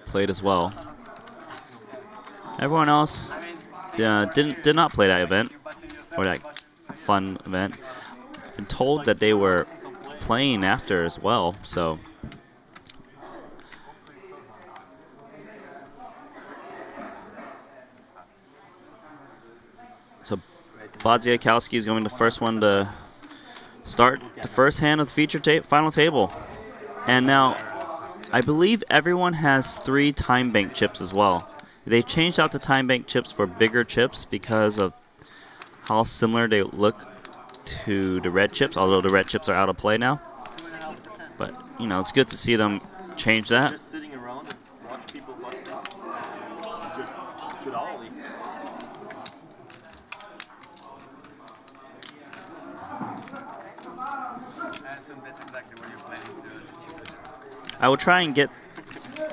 played as well. Everyone else did not play that event, or that fun event. Been told that they were playing after as well, so. So Bodziakowski is going to the first one to start the first hand of the feature final table. And now, I believe everyone has 3 time bank chips as well. They changed out the time bank chips for bigger chips because of how similar they look to the red chips, although the red chips are out of play now. But, you know, it's good to see them change that. Just sitting around and watch people bust good ollie. I assume that's exactly what you're planning to do.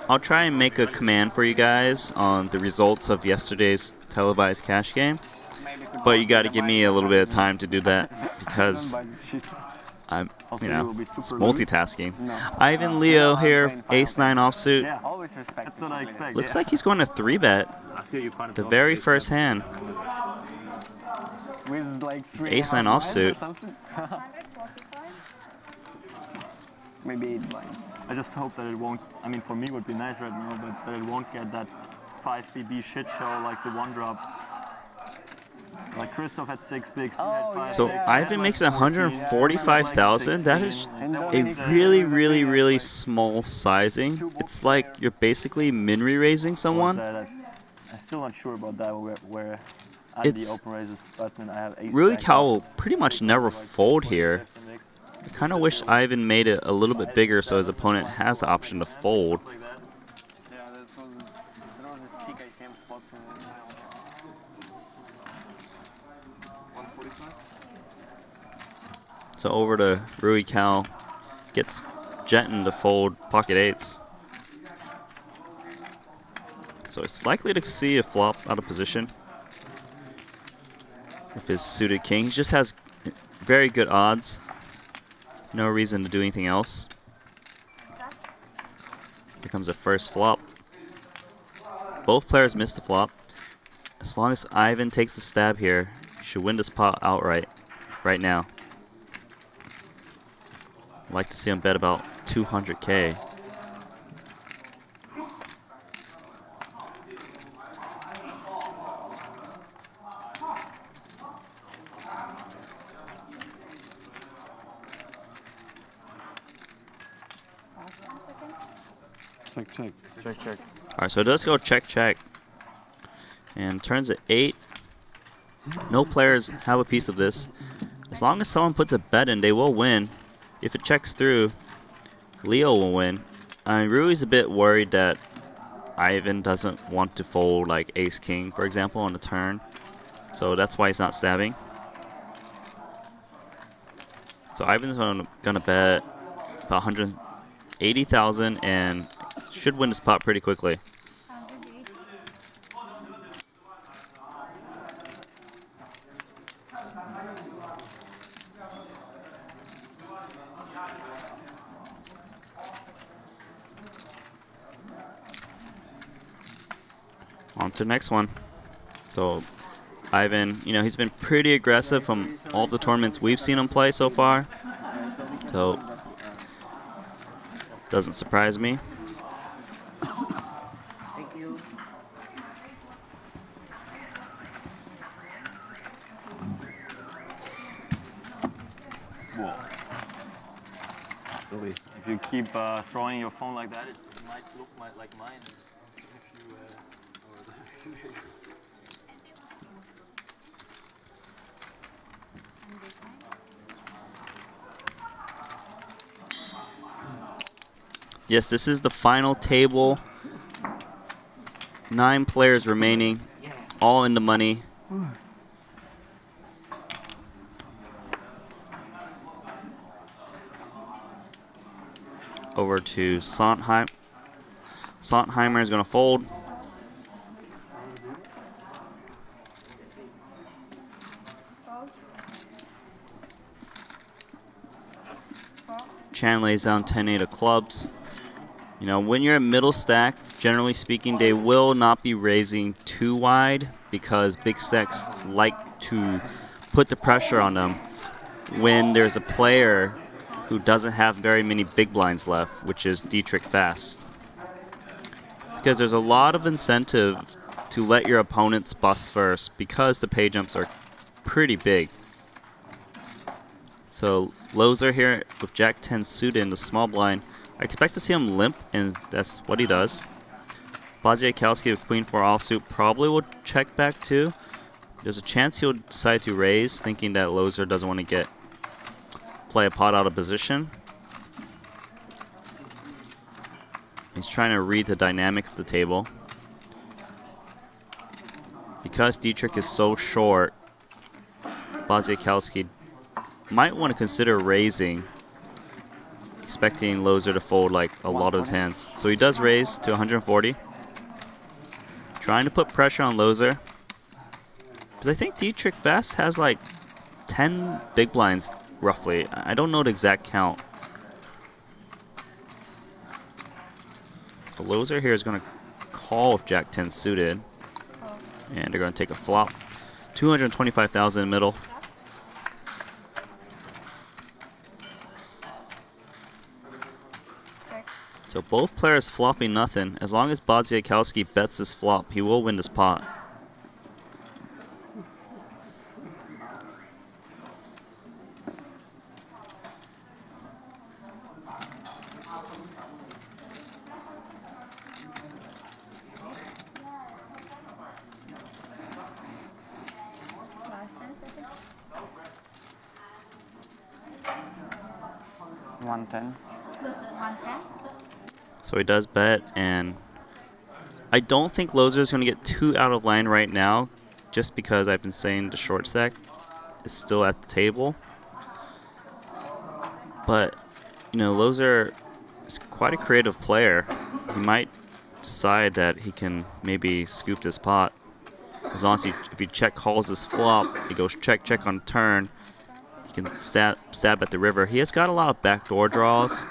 I'll try and make a command for you guys on the results of yesterday's televised cash game. But you got to give me a little bit of time to do that because I'm, you know, it's multitasking. Ivan Leo here, ace-9 offsuit. That's what I expect. Looks like he's going to 3-bet the very first hand. Ace-9 offsuit. Maybe 8 blinds. I just hope that it won't, I mean for me it would be nice right now, but that it won't get that 5BB shit show like the one drop. Like Christoph had 6 bigs, he had 5 So bigs. Ivan makes 145,000. That is a really, really, really small sizing. It's like you're basically min-re raising someone. I'm still not sure about that where I have the It's open raises button and I have ace Rui jack. Cal will pretty much never fold here. I kind of wish Ivan made it a little bit bigger so his opponent has the option to fold. So over to Rui Cal, gets Jetton to fold pocket 8s. So it's likely to see a flop out of position with his suited king. He just has very good odds. No reason to do anything else. Here comes the first flop. Both players missed the flop. As long as Ivan takes the stab here, he should win this pot outright right now. I'd like to see him bet about 200K. Check. Alright, so it does go check, check. And turns at 8. No players have a piece of this. As long as someone puts a bet in, they will win. If it checks through, Leo will win. Rui's a bit worried that Ivan doesn't want to fold like ace-king, for example, on the turn. So that's why he's not stabbing. So Ivan's gonna bet about 180,000 and should win this pot pretty quickly. On to the next one. So Ivan, you know, he's been pretty aggressive from all the tournaments we've seen him play so far. So doesn't surprise me. Thank you. Whoa. Really? If you keep throwing your phone like that, it might look like mine. Yes, this is the final table. 9 players remaining, all in the money. Over to Sondheim. Sondheimer is going to fold. Chan lays down 10-8 of clubs. You know, when you're a middle stack, generally speaking, they will not be raising too wide because big stacks like to put the pressure on them when there's a player who doesn't have very many big blinds left, which is Dietrich Fast. Because there's a lot of incentive to let your opponents bust first because the pay jumps are pretty big. So Loser here with Jack 10 suited in the small blind. I expect to see him limp, and that's what he does. Badziakowski with Queen 4 offsuit probably will check back too. There's a chance he'll decide to raise, thinking that Loser doesn't want to play a pot out of position. He's trying to read the dynamic of the table. Because Dietrich is so short, Badziakowski might want to consider raising, expecting Loser to fold like a lot of his hands. So he does raise to 140. Trying to put pressure on Loser. Because I think Dietrich Fast has like 10 big blinds, roughly. I don't know the exact count. The Loser here is going to call with Jack 10 suited. And they're going to take a flop. 225,000 in the middle. So both players flopping nothing. As long as Badziakowski bets his flop, he will win this pot. So he does bet, and I don't think Loser is going to get too out of line right now, just because I've been saying the short stack is still at the table. But, you know, Loser is quite a creative player. He might decide that he can maybe scoop this pot. As long as if he check calls his flop, he goes check check on turn. He can stab at the river. He has got a lot of backdoor draws.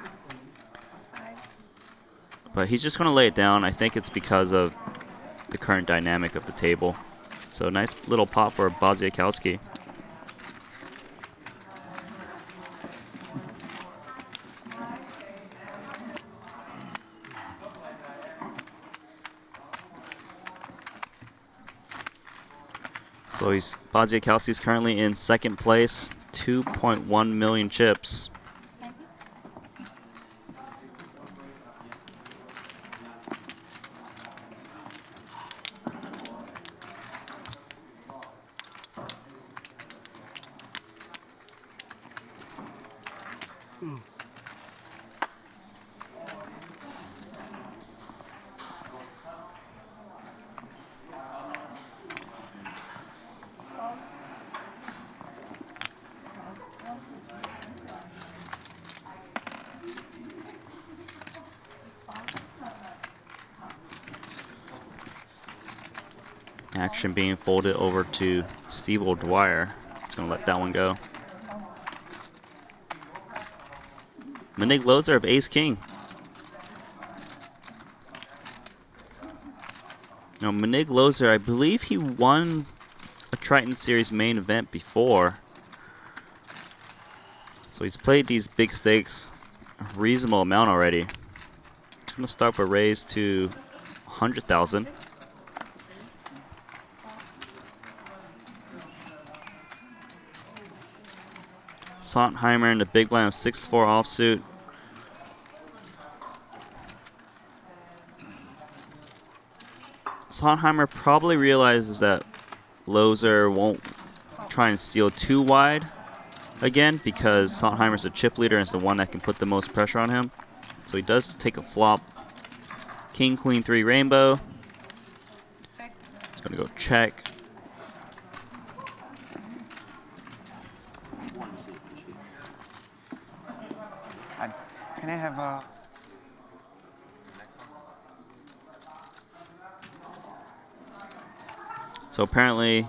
But he's just going to lay it down. I think it's because of the current dynamic of the table. So nice little pot for Badziakowski. So Badziakowski's currently in second place, 2.1 million chips. Action being folded over to Steve O'Dwyer. He's going to let that one go. Montenegro Loser of Ace King. Now, Montenegro Loser, I believe he won a Triton Series main event before. So he's played these big stakes a reasonable amount already. He's going to start with a raise to 100,000. Sontheimer in the big blind of 6-4 offsuit. Sontheimer probably realizes that Loser won't try and steal too wide again because Sontheimer's a chip leader and is the one that can put the most pressure on him. So he does take a flop. King, Queen, 3 rainbow. He's going to go check. Can I have a... So apparently,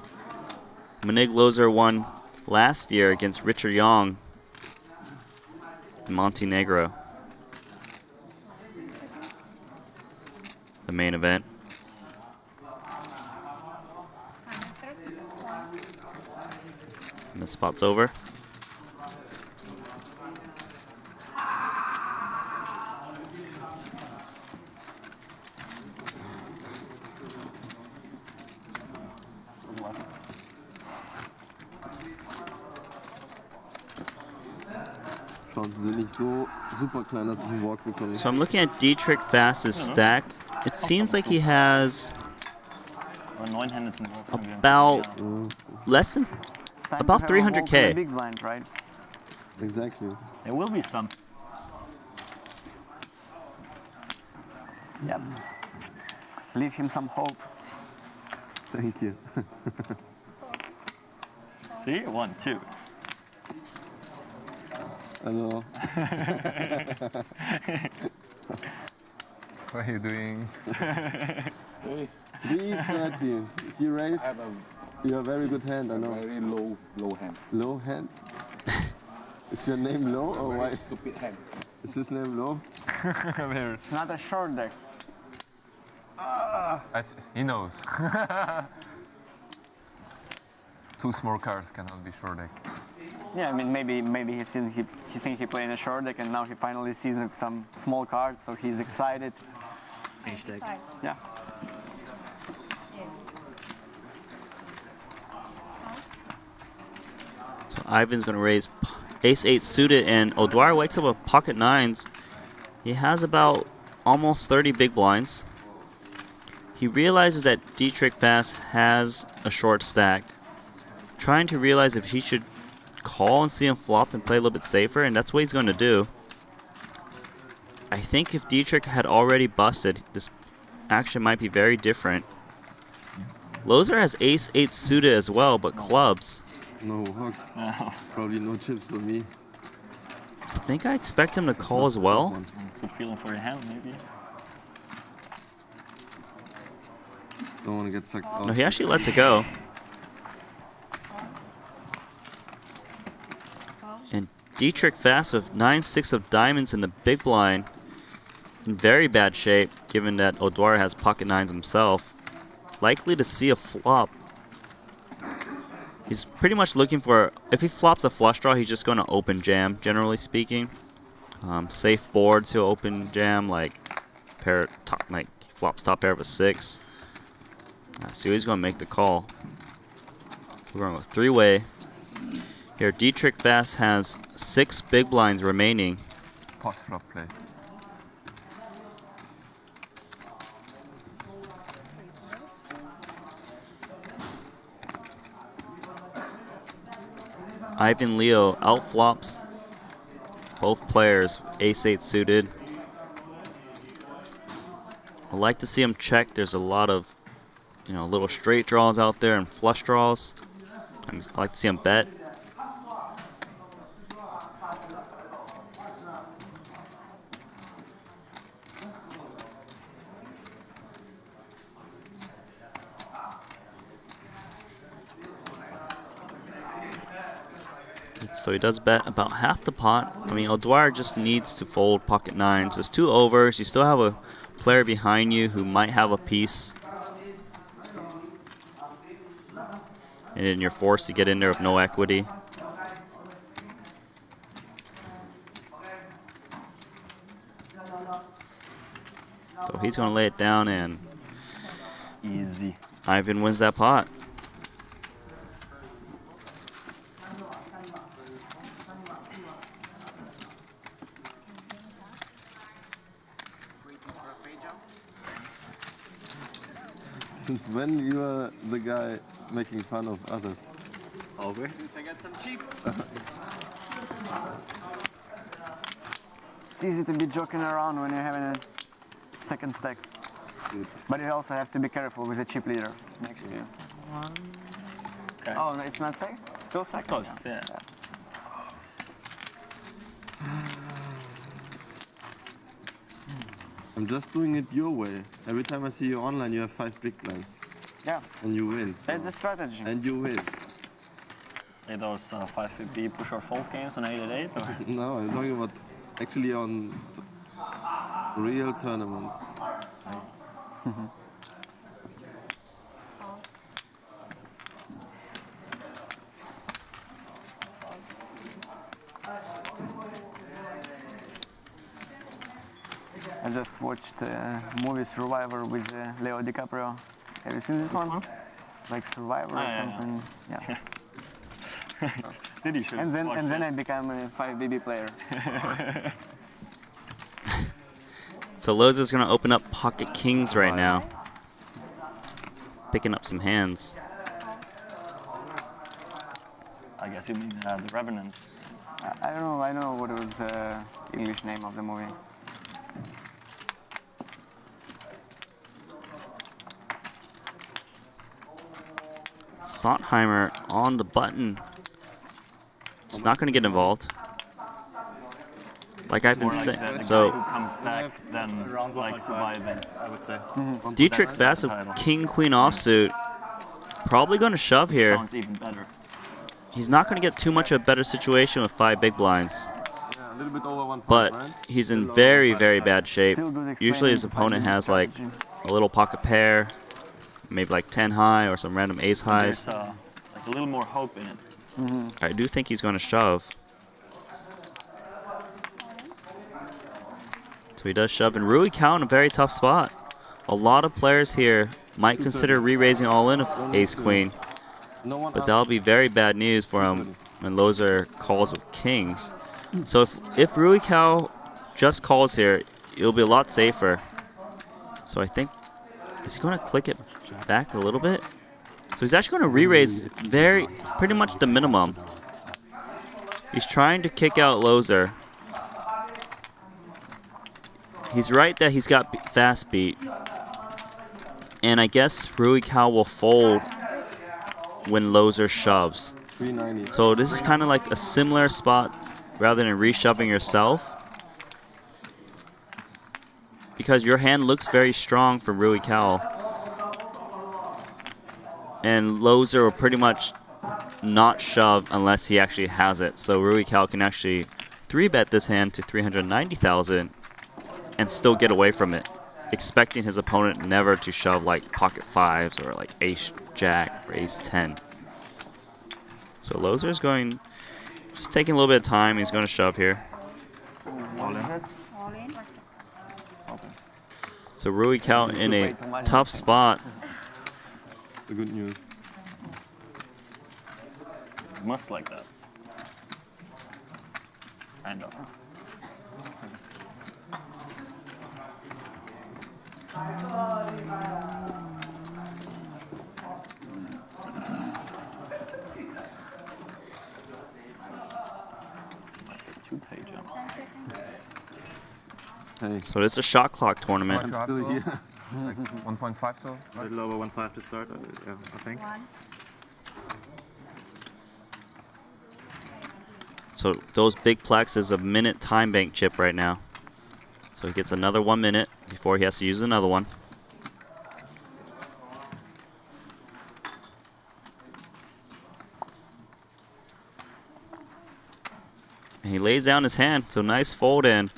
Montenegro Loser won last year against Richard Young in Montenegro. the main event. And the spot's over. Chancen sind nicht so super klein, dass ich einen Walk bekomme. So I'm looking at Dietrich Fast's stack. It seems like he has Aber 9 Hände sind auch schon wieder. about Ja. less than It's time About to have a 300K. walk with a big blind, right? Exactly. There will be some. Yep. Leave him some hope. Thank you. See? 1, 2. Hello. What are you doing? 330. If you raise, I have a you have a very good hand, I know. very low hand. Low hand? Is your name Low or why? Stupid hand. Is his name Low? It's not a short deck. He knows. 2 small cards cannot be short deck. Yeah, I mean maybe he think he played in a short deck and now he finally sees some small cards, so he's excited. Change deck. Yeah. So Ivan's going to raise ace-8 suited, and O'Dwyer wakes up with pocket 9s. He has about almost 30 big blinds. He realizes that Dietrich Fast has a short stack, trying to realize if he should call and see him flop and play a little bit safer, and that's what he's going to do. I think if Dietrich had already busted, this action might be very different. Loser has ace-8 suited as well, but clubs. No hook. Probably no chips for me. I think I expect him to call as well. Good feeling for your hand, maybe. Don't want to get sucked out. No, he actually lets it go. And Dietrich Fast with 9-6 of diamonds in the big blind. In very bad shape, given that O'Dwyer has pocket 9s himself. Likely to see a flop. He's pretty much looking for, if he flops a flush draw, he's just going to open jam, generally speaking. Safe boards, he'll open jam, like flops top pair of a 6. See, he's going to make the call. We're going to go 3-way. Here, Dietrich Fast has 6 big blinds remaining. Pot flop play. Ivan Leo outflops both players, ace-8 suited. I'd like to see him check. There's a lot of, little straight draws out there and flush draws. I like to see him bet. So he does bet about half the pot. I mean, O'Dwyer just needs to fold pocket 9s. There's 2 overs. You still have a player behind you who might have a piece. And then you're forced to get in there with no equity. So he's going to lay it down, and Easy. Ivan wins that pot. Since when you are the guy making fun of others? Over. Since I got some cheats. It's easy to be joking around when you're having a second stack. Good. But you also have to be careful with the chip leader next to you. Okay. Oh, no, it's not safe? Still second? Close, yeah. I'm just doing it your way. Every time I see you online, you have 5 big blinds. Yeah, And you win. So. that's the strategy. And you win. Play those 550 push or fold games on 888? Or? No, I'm talking about actually on real tournaments. I just watched movie Survivor with Leo DiCaprio. Have you seen this one? Like Survivor or yeah. something. Yeah. Did you should And then watch I it. became a 5BB player. So Lozer's going to open up pocket kings right now. Picking up some hands. I guess you mean the Revenant. I don't know what was English name of the movie. Sontheimer on the button. He's not going to get involved. Like I've been More like saying. the So guy who comes back than like surviving, I would say. Dietrich That's Bass the with title. king queen offsuit. Probably going to shove here. Sounds even better. He's not going to get too much of a better situation with 5 big blinds. Yeah, a little bit over 1.5, But right? he's in very, very bad shape. Still good Usually his explaining opponent 5BB has like strategy. a little pocket pair, maybe like 10 high or some random ace highs. There's like a little more hope in it. I do think he's going to shove. So he does shove, and Rui Cao in a very tough spot. A lot of players here might consider re-raising all in of ace-queen, No one but that'll be very bad news for him when Lozer calls with kings. So if Rui Cao just calls here, it'll be a lot safer. So I think, is he going to click it back a little bit? So he's actually going to re-raise pretty much the minimum. He's trying to kick out Lozer. He's right that he's got fast beat. And I guess Rui Cao will fold when Lozer shoves. 390. So this is kind of like a similar spot rather than reshoving yourself. Because your hand looks very strong from Rui Cao. And Lozer will pretty much not shove unless he actually has it. So Rui Cao can actually 3-bet this hand to 390,000 and still get away from it, expecting his opponent never to shove like pocket 5s or like ace jack or ace 10. So Lozer's going, just taking a little bit of time. He's going to shove here. All in. All in. So Rui Cao in a tough spot. The good news. Must like that. Kind of. Two-page jump. Hey, So it's a shot clock tournament. I'm still here. Like 1.5 so? A little over 1.5 to start, yeah, I think. One. So those big plex is a minute time bank chip right now. So he gets another 1 minute before he has to use another one. And he lays down his hand, so nice fold in.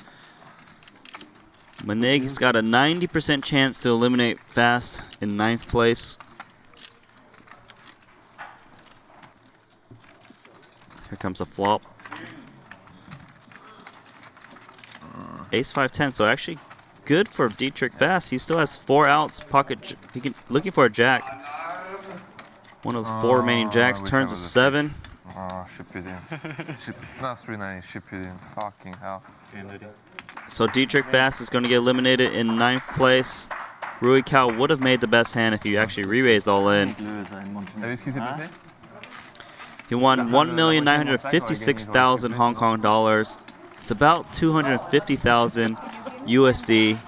Montenegro's got a 90% chance to eliminate fast in 9th place. Here comes a flop. Ace 5-10, so actually good for Dietrich Fast. He still has 4 outs, looking for a jack. One of the 4 remaining jacks, I wish I turns a was a 7. Oh, ship it in. Not 390, ship it in. Fucking hell. So Dietrich Fast is going to get eliminated in 9th place. Rui Cao would have made the best hand if he actually re-raised all in. Have you seen it? He won 1,956,000 Hong Kong dollars. It's about 250,000 USD.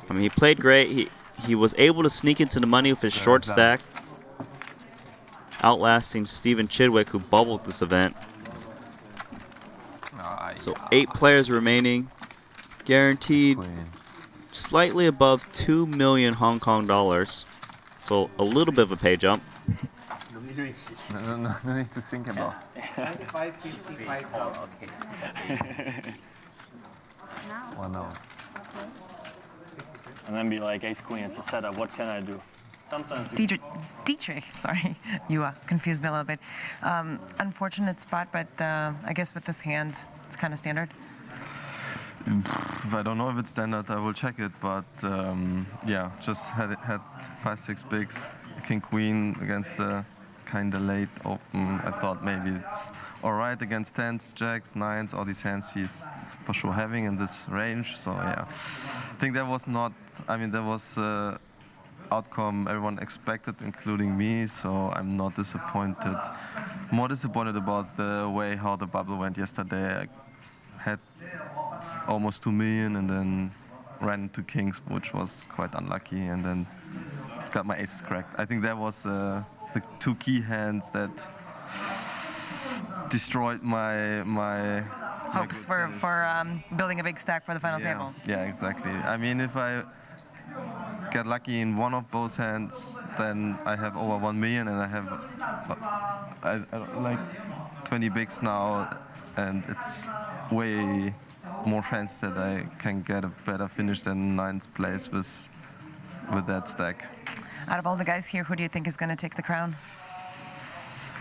I mean, he played great. He was able to sneak into the money with his short stack, outlasting Stephen Chidwick, who bubbled this event. So 8 players remaining, guaranteed slightly above 2 million Hong Kong dollars. So a little bit of a pay jump. No need to think about. 555. Well, no. and then be like ace queen. It's a setup. What can I do? Sometimes. You Dietrich, sorry, you confused me a little bit. Unfortunate spot, but I guess with this hand, it's kind of standard. I don't know if it's standard, I will check it, but yeah, just had 5-6 bigs, king queen against the kind of late open. I thought maybe it's all right against 10s, jacks, 9s, all these hands he's for sure having in this range. So yeah, I think that was not, I mean, that was outcome everyone expected, including me, so I'm not disappointed. More disappointed about the way how the bubble went yesterday. I had almost 2 million and then ran into kings, which was quite unlucky, and then got my aces cracked. I think that was the 2 key hands that destroyed my Hopes for building a big stack for the final table. Yeah, exactly. I mean, if I get lucky in one of both hands, then I have over 1 million, and I have like 20 bigs now, and it's way more chance that I can get a better finish than 9th place with that stack. Out of all the guys here, who do you think is going to take the crown?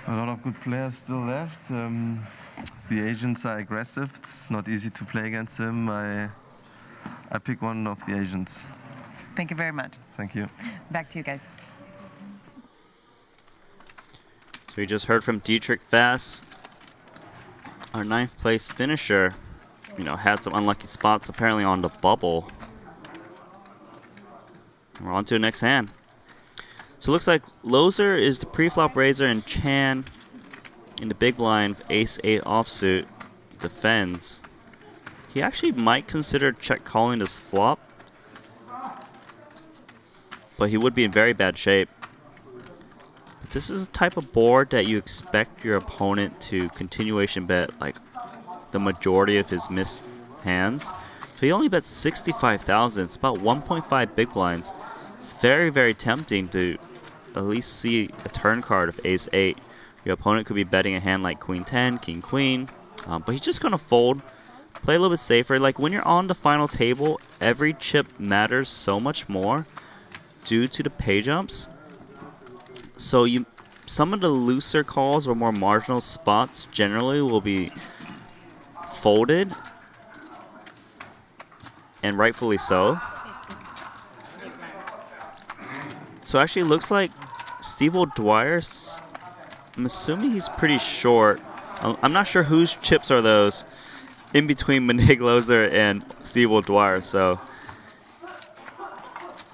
A lot of good players still left. The Asians are aggressive. It's not easy to play against them. I pick one of the Asians. Thank you very much. Thank you. Back to you guys. So we just heard from Dietrich Fass, our 9th place finisher. You know, had some unlucky spots apparently on the bubble. We're on to the next hand. So it looks like Loser is the pre-flop raiser, and Chan in the big blind, ace-8 offsuit, defends. He actually might consider check calling this flop, but he would be in very bad shape. But this is the type of board that you expect your opponent to continuation bet like the majority of his missed hands. So he only bets 65,000. It's about 1.5 big blinds. It's very, very tempting to at least see a turn card of ace-8. Your opponent could be betting a hand like queen 10, king queen, but he's just gonna fold, play a little bit safer. Like when you're on the final table, every chip matters so much more due to the pay jumps. So some of the looser calls or more marginal spots generally will be folded, and rightfully so. So actually it looks like Steve O'Dwyer, I'm assuming he's pretty short. I'm not sure whose chips are those in between Montenegro and Steve O'Dwyer. So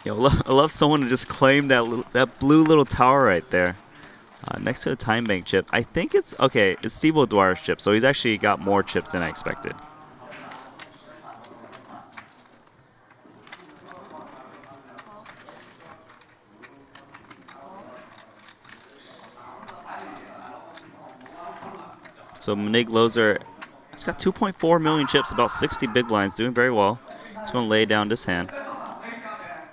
I love someone to just claim that blue little tower right there next to the time bank chip. I think it's Steve O'Dwyer's chip, so he's actually got more chips than I expected. So Montenegro, he's got 2.4 million chips, about 60 big blinds, doing very well. He's going to lay down this hand.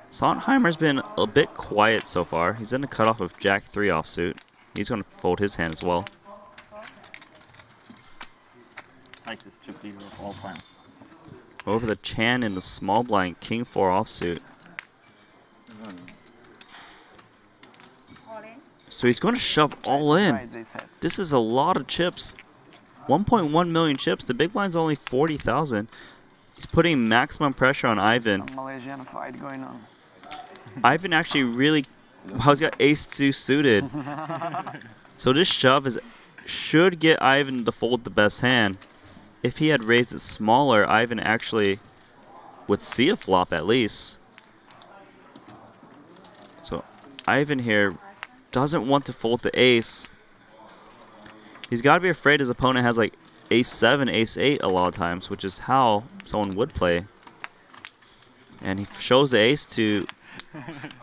Sontheimer's been a bit quiet so far. He's in the cutoff of Jack 3 offsuit. He's going to fold his hand as well. I like this chip leader of all time. Over the Chan in the small blind, King 4 offsuit. So he's going to shove all in. This is a lot of chips. 1.1 million chips. The big blind's only 40,000. He's putting maximum pressure on Ivan. Some Malaysian fight going on. Ivan actually really... Wow, he's got ace-2 suited. So this shove should get Ivan to fold the best hand. If he had raised it smaller, Ivan actually would see a flop at least. So Ivan here doesn't want to fold the ace. He's got to be afraid his opponent has like ace-7, ace-8 a lot of times, which is how someone would play. And he shows the ace to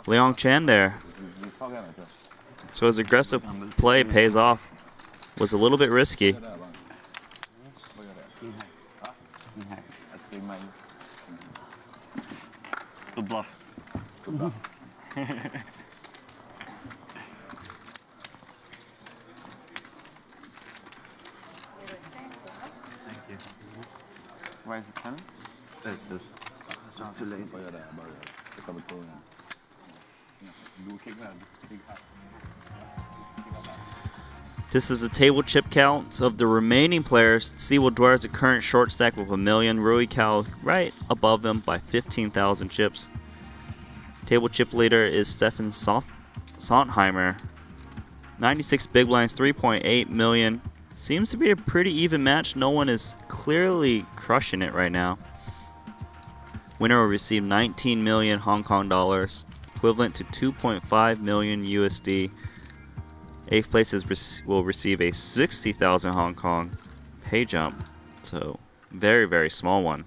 Leong Chan there. So his aggressive play pays off. Was a little bit risky. Good bluff. Why is it 10? It's just too lazy. This is the table chip counts of the remaining players. Steve Dwyer is the current short stack with 1 million. Rui Cal right above him by 15,000 chips. Table chip leader is Stefan Sontheimer. 96 big blinds, 3.8 million. Seems to be a pretty even match. No one is clearly crushing it right now. Winner will receive 19 million Hong Kong dollars, equivalent to 2.5 million USD. 8th place will receive a 60,000 Hong Kong pay jump. So, very, very small one.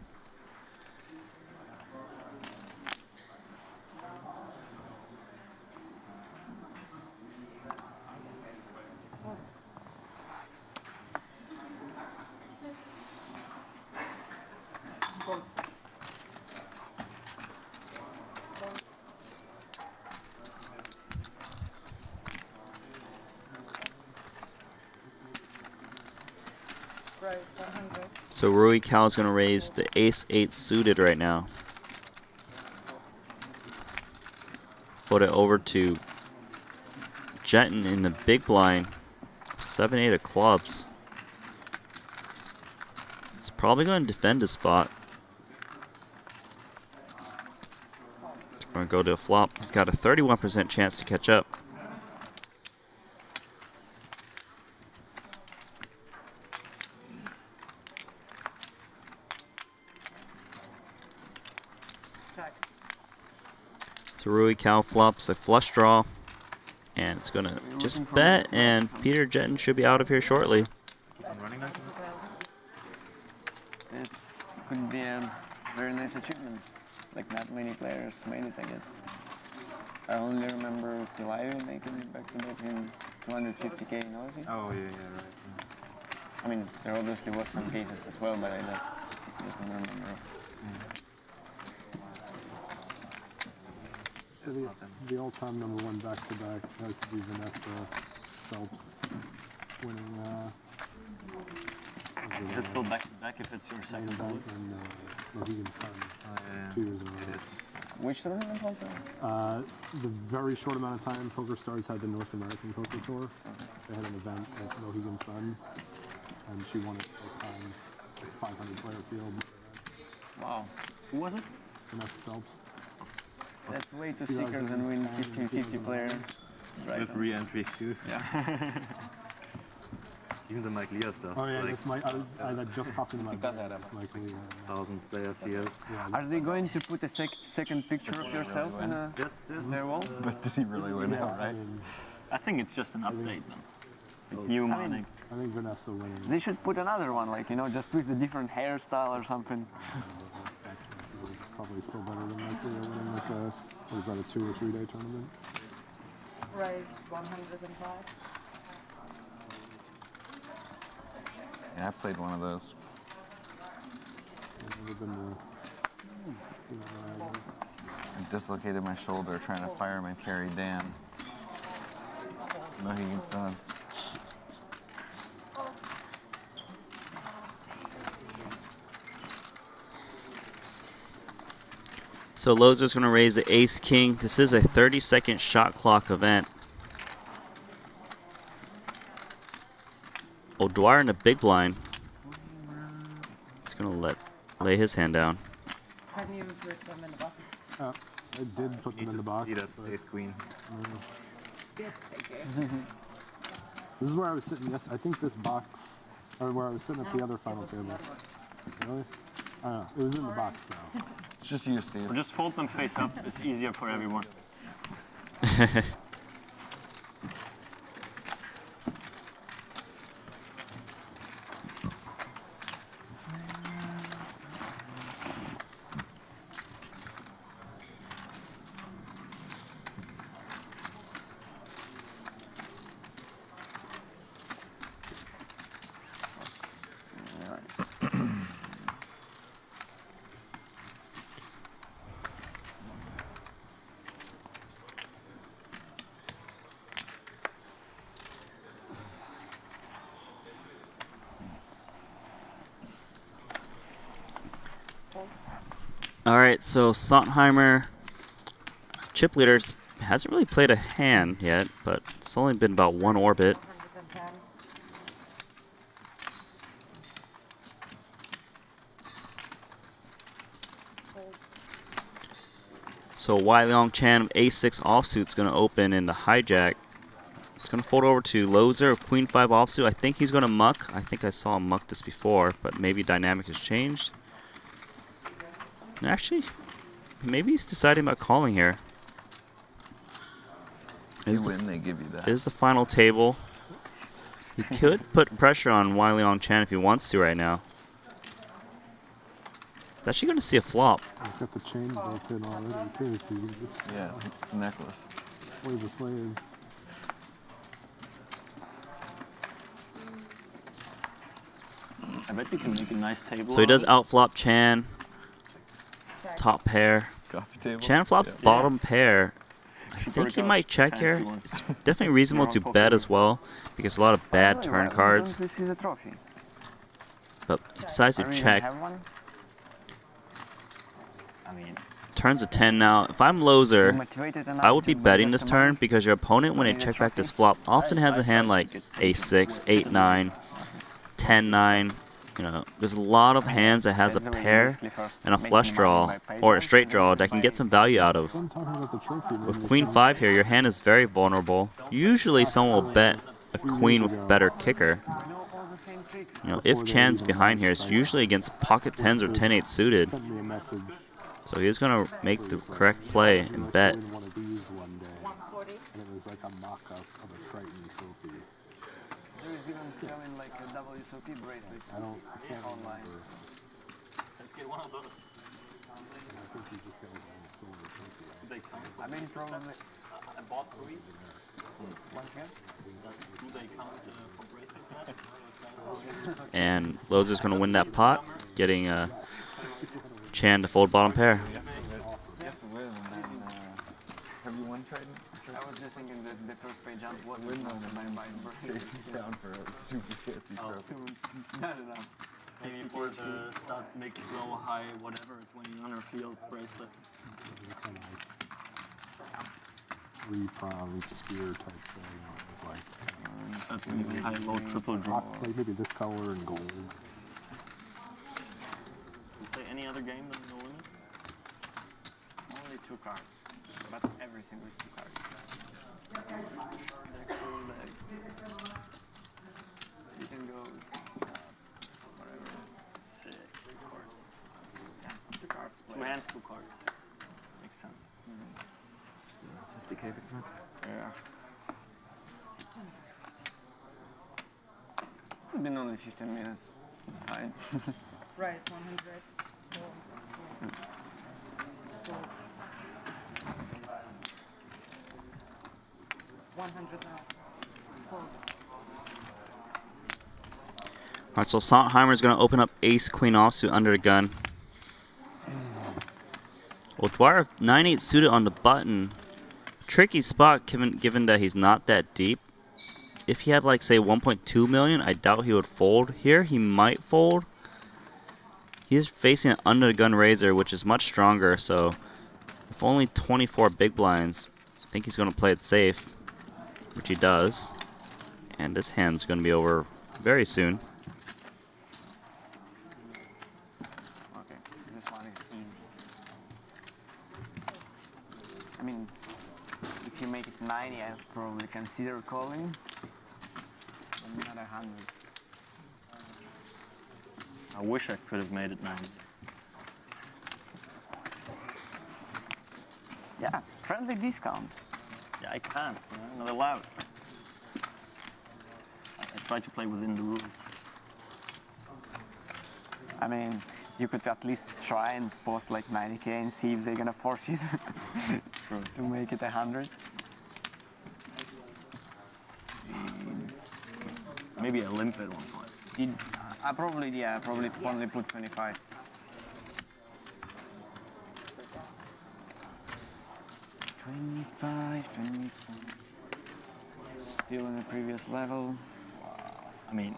So Rui Cal is going to raise the ace-8 suited right now. Put it over to Jetton in the big blind. 7-8 of clubs. He's probably going to defend his spot. He's going to go to a flop. He's got a 31% chance to catch up. So Rui Cal flops a flush draw, and it's gonna just bet, and Peter Jetton should be out of here shortly. It could be a very nice achievement. Like not many players made it, I guess. I only remember Pilayo making it back to back in 250k in Aussie. Oh yeah, right. I mean, there obviously was some cases as well, but I just don't remember. So the all-time #1 back-to-back has to be Vanessa Phelps winning. Just so back to back if it's your second back vote. and Mohegan Sun Yeah. 2 years in a row. Which tournament was that? The very short amount of time Poker Stars had the North American Poker Tour. They had an event at Mohegan Sun, and she won it both times. It's like 500 player field. Wow. Who was it? Vanessa Phelps. That's way too sicker than win 50-50 player. Right. With re-entries too. Yeah. Even the Mike Leah stuff. Oh yeah, like that's that just popped into my got brain. that up. Mike Lee, 1,000 player fields. yeah. Are they going to put a second picture of yourself in their wall? But did he really win Yeah, outright? I mean, I think it's just an update then. With new modding. I think Vanessa winning. They should put another one, like, just with a different hairstyle or something. Probably still better than Mike Lee winning like a, what is that, a 2 or 3 day tournament? Raise 105. Yeah, I played one of those. Never been to see that either. I dislocated my shoulder trying to fire my carry Dan. Mohegan Sun. So Lozer's going to raise the ace-king. This is a 30-second shot clock event. O'Dwyer in the big blind. He's going to lay his hand down. Can you put them in the box? I did put them in the box. See that but, ace queen. Good, thank you. this is where I was sitting. Yes, I think this box, or where I was sitting at the other final table. Really? I don't know. It was in the box though. It's just you, Steve. Or just fold them face up. It's easier for everyone. All right, so Sontheimer chip leaders hasn't really played a hand yet, but it's only been about one orbit. 110. Fold. So Wai Leong Chan of A6 offsuit is going to open in the hijack. It's going to fold over to Loser of Queen 5 offsuit. I think he's going to muck. I think I saw him muck this before, but maybe dynamic has changed. Actually, maybe he's deciding about calling here. You win, they give you that. Is the final table. He could put pressure on Wai Leong Chan if he wants to right now. He's actually going to see a flop. It's got the chain built in already too, so you can just Yeah, it's a necklace. wave a flame. I bet we can make a nice table. So he does out outflop Chan. Check. Top pair. Coffee table. Chan flops Yeah. bottom pair. I Should think work he out. might check Fancy here. one. It's definitely reasonable to Wrong bet pocket. as well because a lot of bad turn cards. Don't we see the trophy? But he decides Are to we gonna check. have one? I mean, Turns a 10 now. If I'm Loser, Motivated enough I would be to betting invest this the money? turn because your opponent, when they Winning a check back this trophy? flop, often has a hand like A6, 8-9, 10-9. You know, there's a lot of hands that has a That's the way pair basically first and a making flush money draw by pay or a jump straight and draw then that can by- get some value out of. I'm talking about the trophy. With Queen 5 here, your hand is very vulnerable. Usually someone will bet a queen with better kicker. You know, if Chan's behind here, it's usually against pocket 10s or 10-8 suited. Sent me a message. So he's going to make the correct play and bet. In one of these one day, 140. and it was like a mock-up of a Triton trophy. There is even selling like a WSOP bracelets I can't online. remember. let's get one of those. I think you just got like a silver trophy. They come. I mean, probably I bought 3. once again. Do they count for bracelet cards? And Loser's going to win that pot, getting Chan to fold bottom pair. You have to win, and then have you won Triton? I was just thinking that the first page jump was win on my bracelets. Down for a super fancy trophy. No. Maybe for the start, make low, high, whatever, 20 on our field bracelet. Kind of like three-prong spear type thing. It was like, That maybe high, low, triple draw. like maybe this color and gold. You play any other game than No Limit? Only 2 cards, but every single is 2 cards. Triton goes, whatever. Sick, of course. Yeah, 2 cards. 2 hands, 2 cards. Makes sense. 50k picture. Yeah. It's been only 15 minutes. It's fine. Rise 100. Fold. Fold. 100 now. Fold. Alright, so Sontheimer's going to open up ace queen offsuit under the gun. Well, Dwyer 9-8 suited on the button. Tricky spot given that he's not that deep. If he had like say 1.2 million, I doubt he would fold. Here he might fold. He's facing an under the gun raiser, which is much stronger, so with only 24 big blinds, I think he's going to play it safe, which he does. And this hand's going to be over very soon. Okay, this one is easy. I mean, if you make it 90, I'd probably consider calling. But not 100. I wish I could have made it 9. Yeah, friendly discount. Yeah, I can't. Not allowed. I try to play within the rules. I mean, you could at least try and post like 90k and see if they're gonna force you to make it 100. Maybe a limp at one point. I probably only put 25. Still in the previous level. I mean,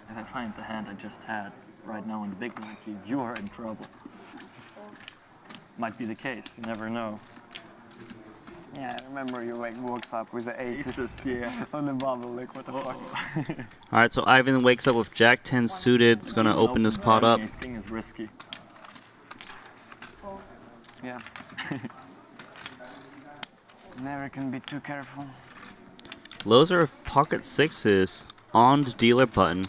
if I find the hand I just had right now in the big blind cube, you are in trouble. might be the case. You never know. Yeah, I remember you like walks up with the aces Aces, yeah. on the bubble. Like what the fuck? All right, so Ivan wakes up with Jack 10 suited. It's gonna open this pot up. Ace king is risky. Fold. Yeah. Never can be too careful. Loser of pocket sixes on the dealer button.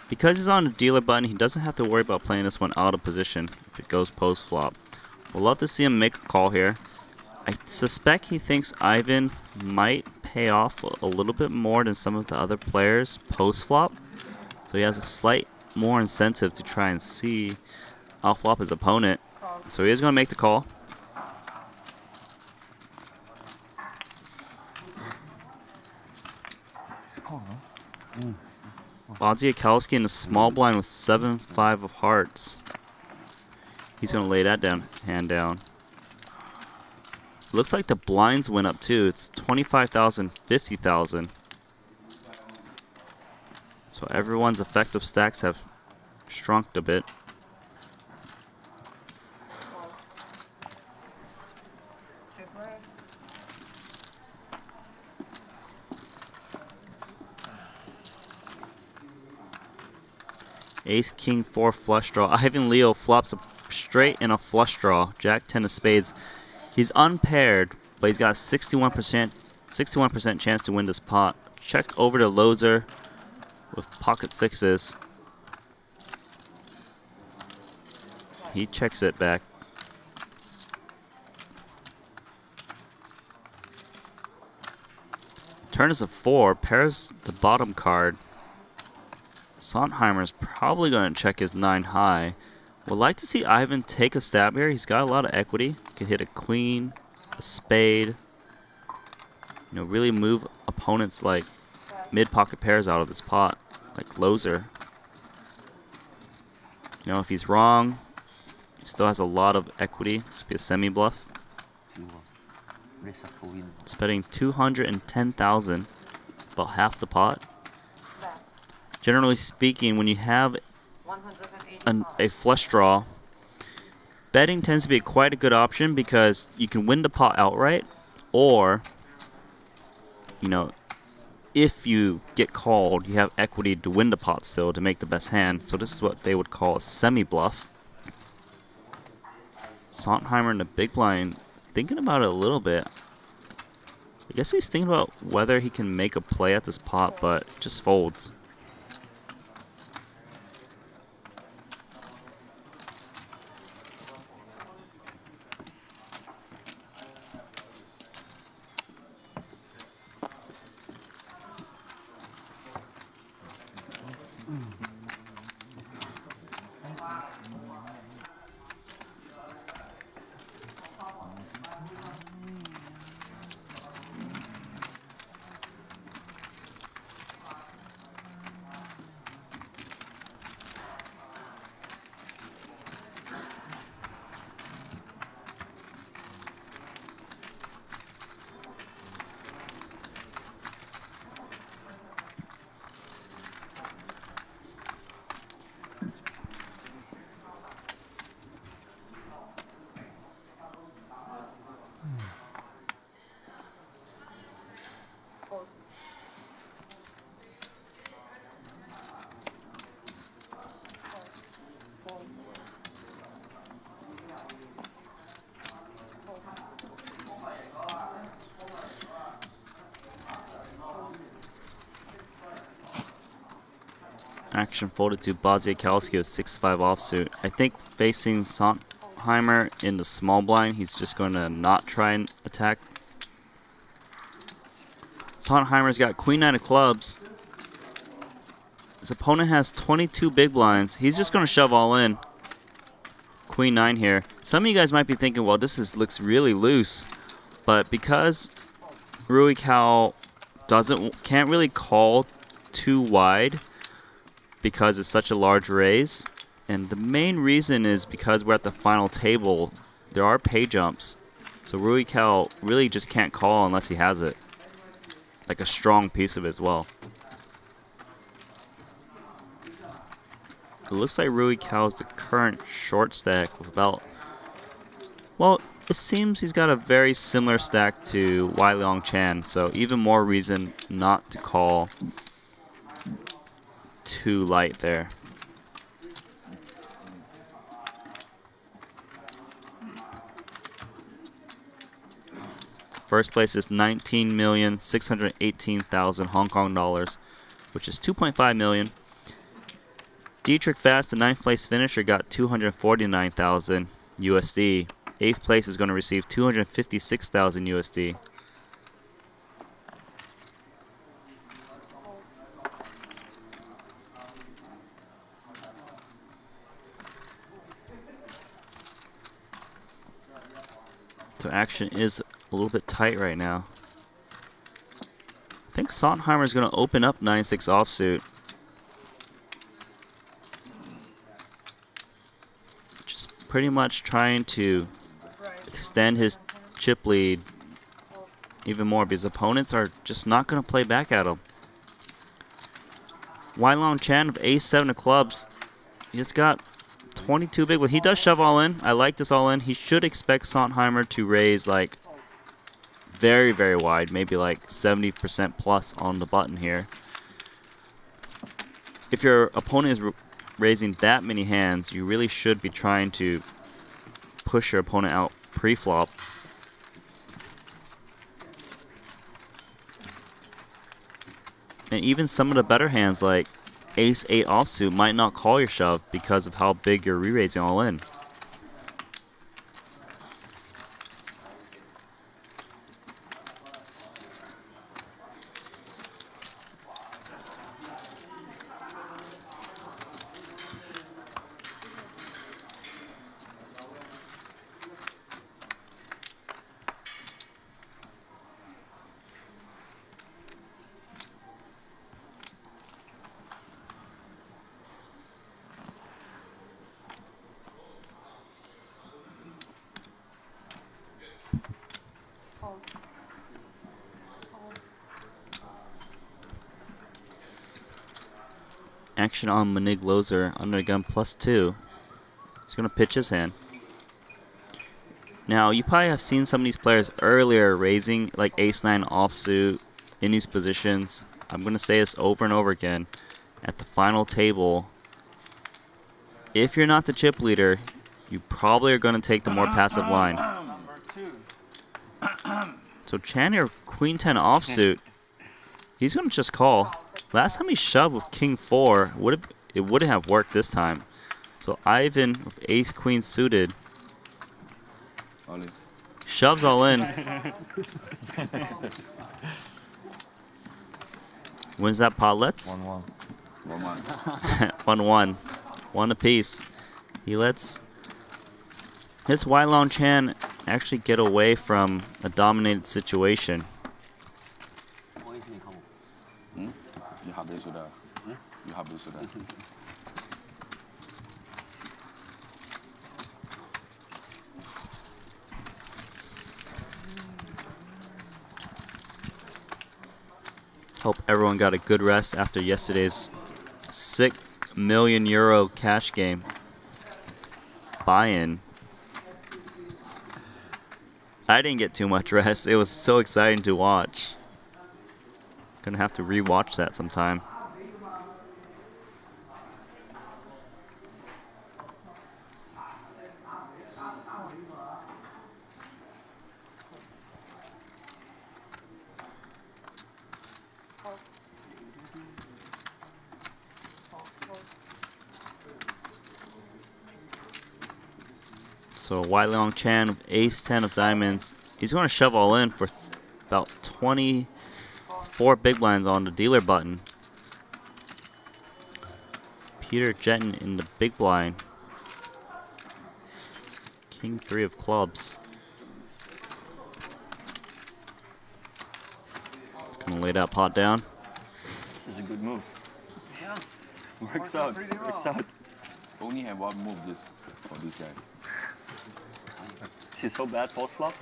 Because he's on the dealer button, he doesn't have to worry about playing this one out of position if it goes post flop. We'll love to see him make a call here. I suspect he thinks Ivan might pay off a little bit more than some of the other players post flop. So he has a slight more incentive to try and see out flop his opponent. So he is going to make the call. Bodziakowski in the small blind with 7-5 of hearts. He's going to lay that down, hand down. Looks like the blinds went up too. It's 25,000, 50,000. So everyone's effective stacks have shrunk a bit. Check raise. Ace, king, 4 flush draw. Ivan Leo flops a straight and a flush draw. Jack 10 of spades. He's unpaired, but he's got a 61% chance to win this pot. Check over to Loser with pocket sixes. He checks it back. Turn is a 4, pairs the bottom card. Sontheimer's probably going to check his 9 high. Would like to see Ivan take a stab here. He's got a lot of equity. Could hit a queen, a spade. You know, really move opponents like mid-pocket pairs out of this pot, like Loser. You know, if he's wrong, he still has a lot of equity. This could be a semi-bluff. It's betting 210,000, about half the pot. Generally speaking, when you have 185. a flush draw, betting tends to be quite a good option because you can win the pot outright, or, you know, if you get called, you have equity to win the pot still to make the best hand. So this is what they would call a semi-bluff. Sontheimer in the big blind, thinking about it a little bit. I guess he's thinking about whether he can make a play at this pot, but just folds. Action folded to Bodziakowski with 6-5 offsuit. I think facing Sontheimer in the small blind, he's just going to not try and attack. Sontheimer's got queen 9 of clubs. His opponent has 22 big blinds. He's just going to shove all in. Queen 9 here. Some of you guys might be thinking, well, looks really loose. But because Rui Cal can't really call too wide, because it's such a large raise, and the main reason is because we're at the final table. There are pay jumps, so Rui Cal really just can't call unless he has it, like a strong piece of it as well. It looks like Rui Cal is the current short stack with about Well, it seems he's got a very similar stack to Wai Leong Chan, so even more reason not to call too light there. First place is 19,618,000 Hong Kong dollars, which is 2.5 million. Dietrich Fast, the 9th place finisher, got 249,000 USD. 8th place is going to receive 256,000 USD. So action is a little bit tight right now. I think Sontheimer is going to open up 9-6 offsuit. Just pretty much trying to extend his chip lead even more because opponents are just not going to play back at him. Wai Leong Chan of ace-7 of clubs. He's got 22 big, but he does shove all in. I like this all in. He should expect Sontheimer to raise like very, very wide, maybe like 70% plus on the button here. If your opponent is raising that many hands, you really should be trying to push your opponent out pre-flop. And even some of the better hands like ace-8 offsuit might not call your shove because of how big you're re-raising all in. Action on Manig Loser under the gun +2. He's going to pitch his hand. Now, you probably have seen some of these players earlier raising like ace-9 offsuit in these positions. I'm going to say this over and over again. At the final table, if you're not the chip leader, you probably are going to take the more passive line. So Chan here, Queen-10 offsuit. He's going to just call. Last time he shoved with King-4, it wouldn't have worked this time. So Ivan with ace-queen suited shoves all in. Wins that pot. Let's 1-1. 1-1. One apiece. He lets his Wai Leong Chan actually get away from a dominated situation. Hope everyone got a good rest after yesterday's €6 million cash game buy-in. I didn't get too much rest. It was so exciting to watch. Gonna have to re-watch that sometime. So Wai Leong Chan with ace-10 of diamonds. He's going to shove all in for about 24 big blinds on the dealer button. Peter Jetton in the big blind. King-3 of clubs. It's going to lay that pot down. This is a good move. Yeah. Works out. Works out. Only have one move this for this guy. He's so bad post flop.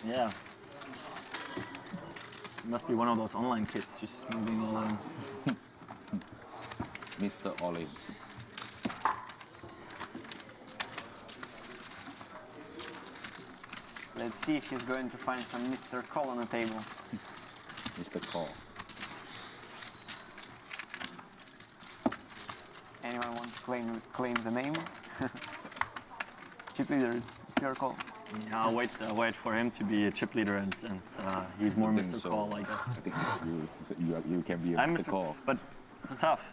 Yeah. Must be one of those online kids just moving all in. Mr. Ollie. Let's see if he's going to find some Mr. Call on the table. Mr. Call. Anyone want to claim the name? Chip leader, it's your call. Yeah, I'll wait for him to be a chip leader and he's more I think Mr. so. Call, I guess. I think you can be a I'm Mr. Call. but it's tough.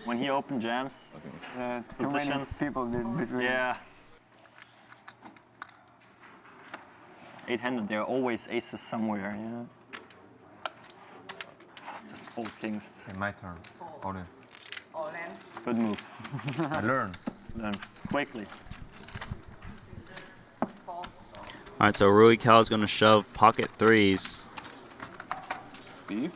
When he open jams, Too many positions. people did between. Yeah. 800, there are always aces somewhere, you know. Just fold kings. Okay, my turn. All in. All in. Good move. I learn. Learn quickly. Fold. Alright, so Rui Cal is going to shove pocket threes. Steve?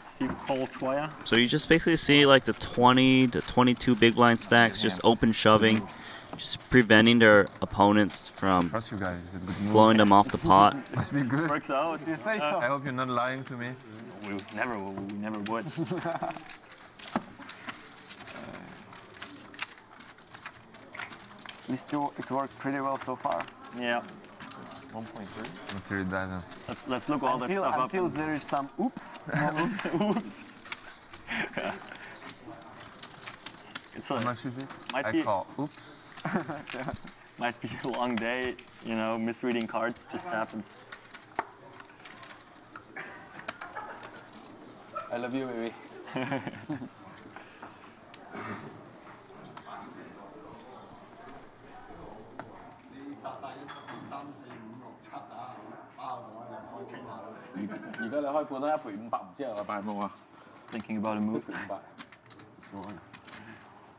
Steve Cole Troya. So you just basically see like the 20 to 22 big blind stacks just open shoving, just preventing their opponents from Trust you guys. It's a good move. blowing them off the pot. Must be good. Works out. You say so. I hope you're not lying to me. We never would. At least it worked pretty well so far. Yeah. 1.3? Until it doesn't. Let's look all that stuff up. Until there is some oops. No oops. Oops. It's How a, much is it? might I be call. Oops. might be a long day, you know. Misreading cards just happens. I love you, baby.而家你開盤啦，賠500，唔知有買冇啊？ Thinking about a move. 賠500。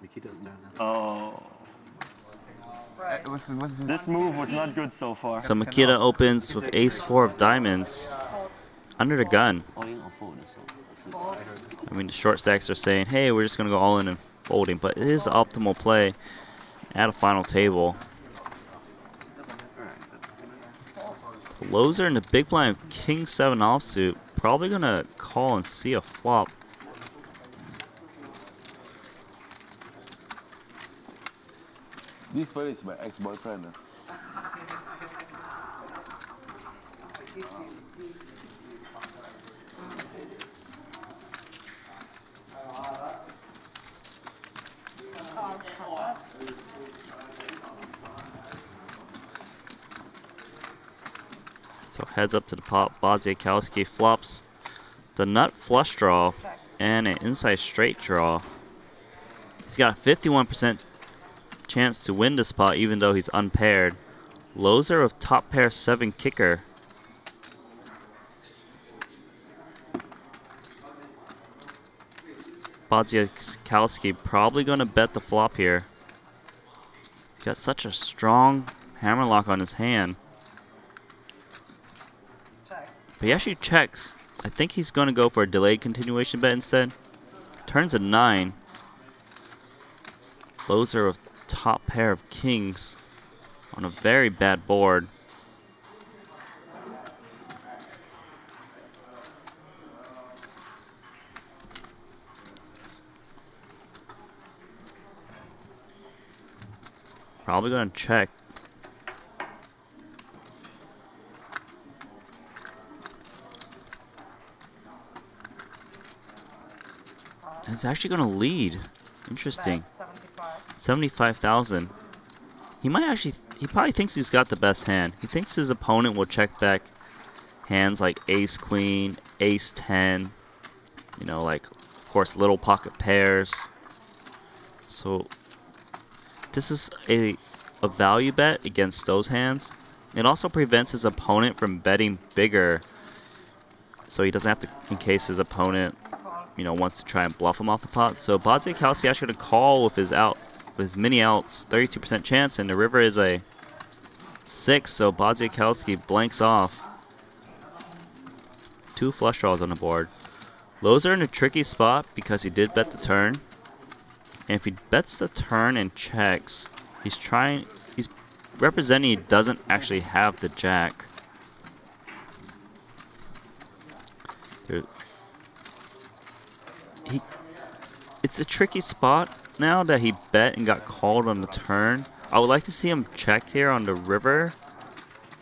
Mikita's turn now. Oh, Right. What's this move was not good so far. So Makita opens with ace-4 of diamonds under the gun. Fold. I mean, the short stacks are saying, hey, we're just going to go all in and folding, but it is the optimal play at a final table. The lows are in the big blind of king 7 offsuit. Probably going to call and see a flop. This fellow is my ex-boyfriend. So heads up to the pot. Bodziakowski flops the nut flush draw and an inside straight draw. He's got a 51% chance to win this pot even though he's unpaired. Loser of top pair 7 kicker. Bodziakowski probably going to bet the flop here. He's got such a strong hammerlock on his hand. Check. But he actually checks. I think he's going to go for a delayed continuation bet instead. Turns a 9. Loser of top pair of kings on a very bad board. Probably going to check. And it's actually going to lead. Interesting. Bet 75. 75,000. He probably thinks he's got the best hand. He thinks his opponent will check back hands like ace queen, ace 10, you know, like of course little pocket pairs. So this is a value bet against those hands. It also prevents his opponent from betting bigger, so he doesn't have to, in case his opponent, you know, wants to try and bluff him off the pot. So Bodziakowski actually going to call with his mini outs, 32% chance, and the river is a 6, so Bodziakowski blanks off. 2 flush draws on the board. Lows are in a tricky spot because he did bet the turn. And if he bets the turn and checks, he's representing he doesn't actually have the jack. It's a tricky spot now that he bet and got called on the turn. I would like to see him check here on the river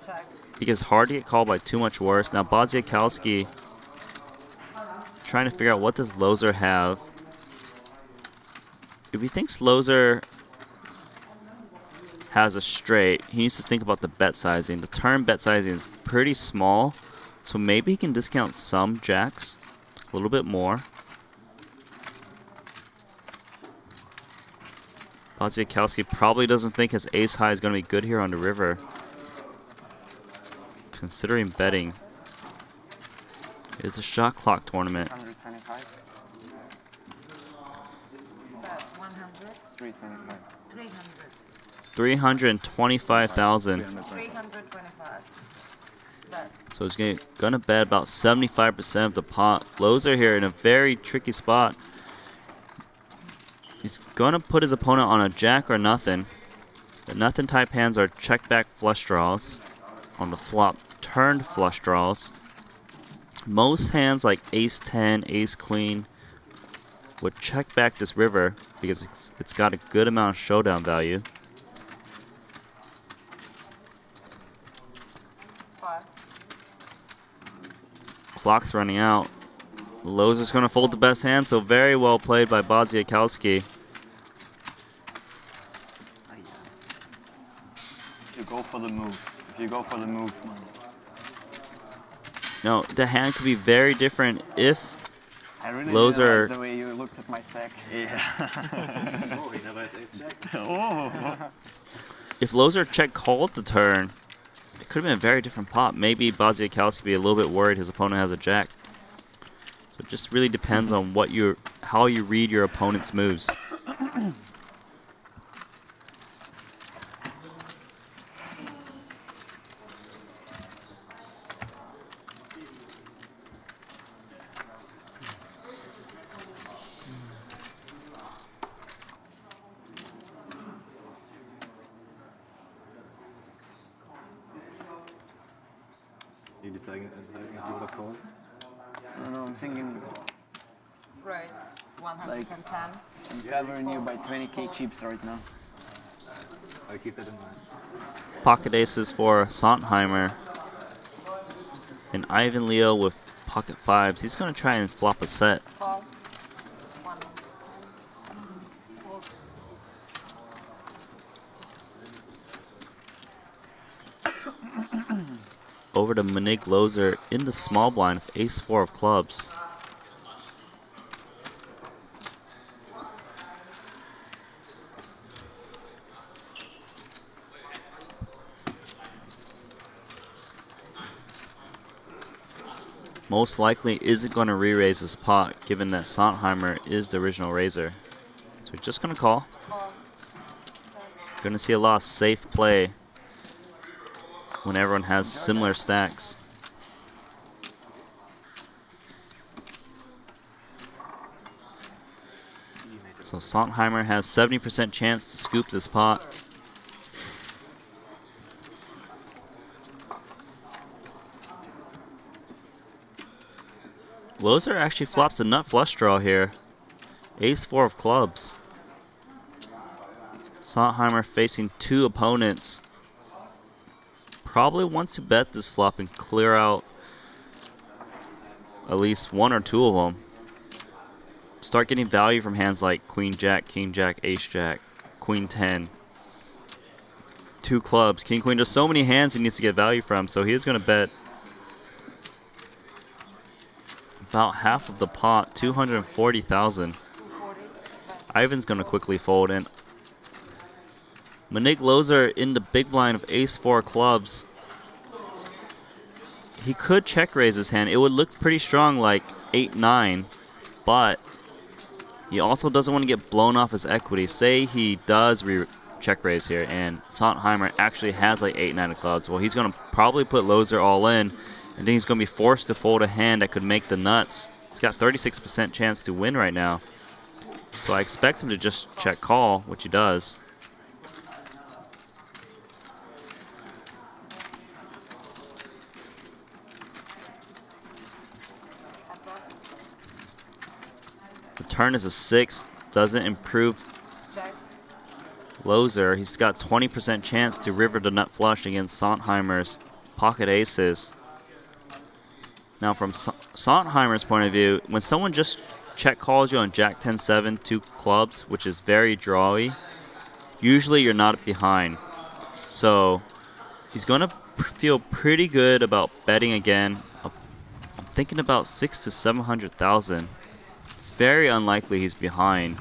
Check. because hard to get called by too much worse. Now Bodziakowski trying to figure out what does Loser have. If he thinks Loser has a straight, he needs to think about the bet sizing. The turn bet sizing is pretty small, so maybe he can discount some jacks a little bit more. Bodziakowski probably doesn't think his ace high is going to be good here on the river, considering betting. It's a shot clock tournament. 125. Bet 100. 325. 300. 325,000. 325. Bet. So he's gonna bet about 75% of the pot. Loser here in a very tricky spot. He's gonna put his opponent on a jack or nothing. The nothing type hands are check back flush draws. On the flop, turned flush draws. Most hands like ace 10, ace queen would check back this river because it's got a good amount of showdown value. 5. Clock's running out. Loser's going to fold the best hand, so very well played by Bodziakowski. If you go for the move. If you go for the move, man. No, the hand could be very different if I really Loser- didn't like the way you looked at my stack. Yeah. Oh, he never has ace jack. Oh. if Loser check called the turn. It could have been a very different pot. Maybe Bodziakowski be a little bit worried his opponent has a jack. So it just really depends on how you read your opponent's moves. You deciding if you would have called? I don't know, I'm thinking Right. 110. I'm covering you by 20k chips right now. I'll keep that in mind. Pocket aces for Sontheimer. And Ivan Leo with pocket fives. He's going to try and flop a set. 12. 1. Over to Montenegro Loser in the small blind with ace 4 of clubs. Most likely isn't going to re-raise this pot given that Sontheimer is the original raiser. So we're just going to call. Going to see a lot of safe play when everyone has similar stacks. So Sontheimer has 70% chance to scoop this pot. Loser actually flops a nut flush draw here. Ace 4 of clubs. Sontheimer facing two opponents. Probably wants to bet this flop and clear out at least one or two of them. Start getting value from hands like Queen Jack, King Jack, Ace Jack, Queen 10. Two clubs, King Queen. There's so many hands he needs to get value from, so he is going to bet about half of the pot, 240,000. Ivan's going to quickly fold, and Montenegro Loser in the big blind of ace 4 clubs. He could check raise his hand. It would look pretty strong like 8-9, but he also doesn't want to get blown off his equity. Say he does check raise here and Sontheimer actually has like 8-9 of clubs. Well, he's going to probably put Loser all in, and then he's going to be forced to fold a hand that could make the nuts. He's got 36% chance to win right now. So I expect him to just check call, which he does. The turn is a 6, doesn't improve. Check. Loser, he's got 20% chance to river the nut flush against Sontheimer's pocket aces. Now from Sontheimer's point of view, when someone just check calls you on Jack 10-7, 2 clubs, which is very drawy, usually you're not behind. So he's going to feel pretty good about betting again. I'm thinking about 600,000 to 700,000. It's very unlikely he's behind.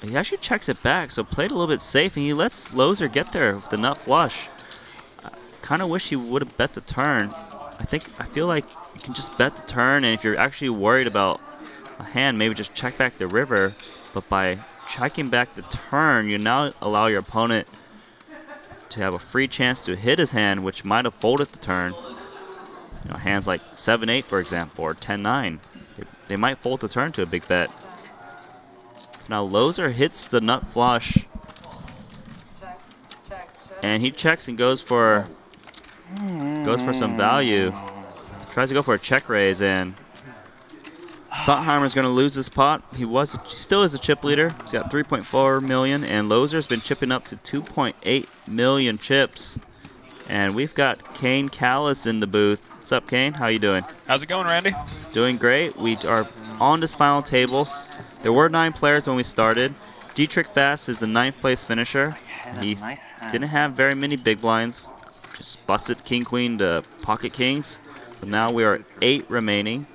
He actually checks it back, so played a little bit safe, and he lets Loser get there with the nut flush. I kind of wish he would have bet the turn. I feel like you can just bet the turn, and if you're actually worried about a hand, maybe just check back the river. But by checking back the turn, you now allow your opponent to have a free chance to hit his hand, which might have folded the turn. You know, hands like 7-8, for example, or 10-9. They might fold the turn to a big bet. Now Loser hits the nut flush, and he checks and goes for some value. Tries to go for a check raise, and Sontheimer's going to lose this pot. He still is the chip leader. He's got 3.4 million, and Loser's been chipping up to 2.8 million chips. And we've got Kane Callis in the booth. What's up, Kane? How you doing? How's it going, Randy? Doing great. We are on this final table. There were 9 players when we started. Dietrich Fast is the 9th place finisher. He didn't have very many big blinds. Just busted King Queen to pocket kings. So now we are 8 remaining.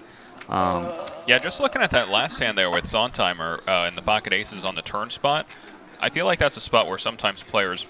Yeah, just looking at that last hand there with Sontheimer and the pocket aces on the turn spot, I feel like that's a spot where sometimes players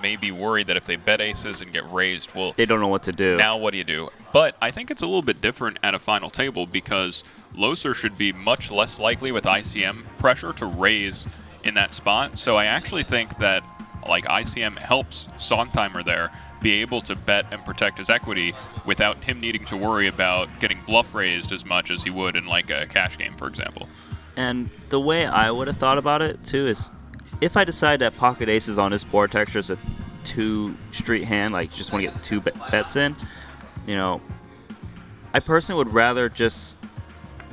may be worried that if they bet aces and get raised, well, they don't know what to do. Now what do you do? But I think it's a little bit different at a final table because Loser should be much less likely with ICM pressure to raise in that spot. So I actually think that like ICM helps Sontheimer there be able to bet and protect his equity without him needing to worry about getting bluff raised as much as he would in like a cash game, for example. And the way I would have thought about it too is if I decide that pocket aces on this board texture is a 2 street hand, like just want to get 2 bets in, you know, I personally would rather just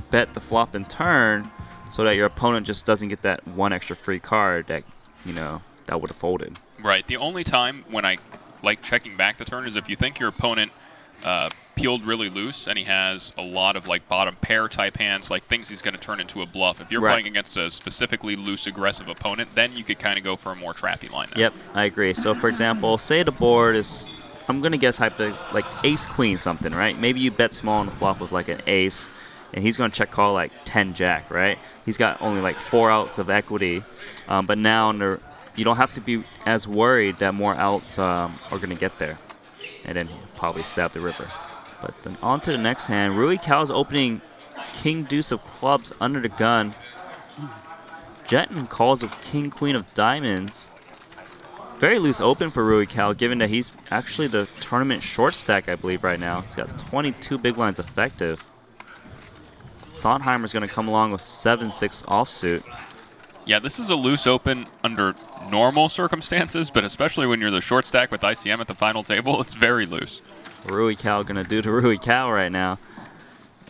bet the flop and turn so that your opponent just doesn't get that 1 extra free card that, you know, that would have folded. Right. The only time when I like checking back the turn is if you think your opponent peeled really loose and he has a lot of like bottom pair type hands, like things he's going to turn into a bluff. If you're playing against a specifically loose aggressive opponent, then you could kind of go for a more trappy line there. Yep, I agree. So for example, say the board is, I'm going to guess like ace queen something, right? Maybe you bet small on the flop with like an ace, and he's going to check call like 10 jack, right? He's got only like 4 outs of equity, but now you don't have to be as worried that more outs are going to get there. And then he'll probably stab the river. But then on to the next hand. Rui Cao's opening king deuce of clubs under the gun. Jetton calls with king queen of diamonds. Very loose open for Rui Cao, given that he's actually the tournament short stack, I believe, right now. He's got 22 big blinds effective. Sontheimer's going to come along with 7-6 offsuit. Yeah, this is a loose open under normal circumstances, but especially when you're the short stack with ICM at the final table, it's very loose. Rui Cao going to do to Rui Cao right now.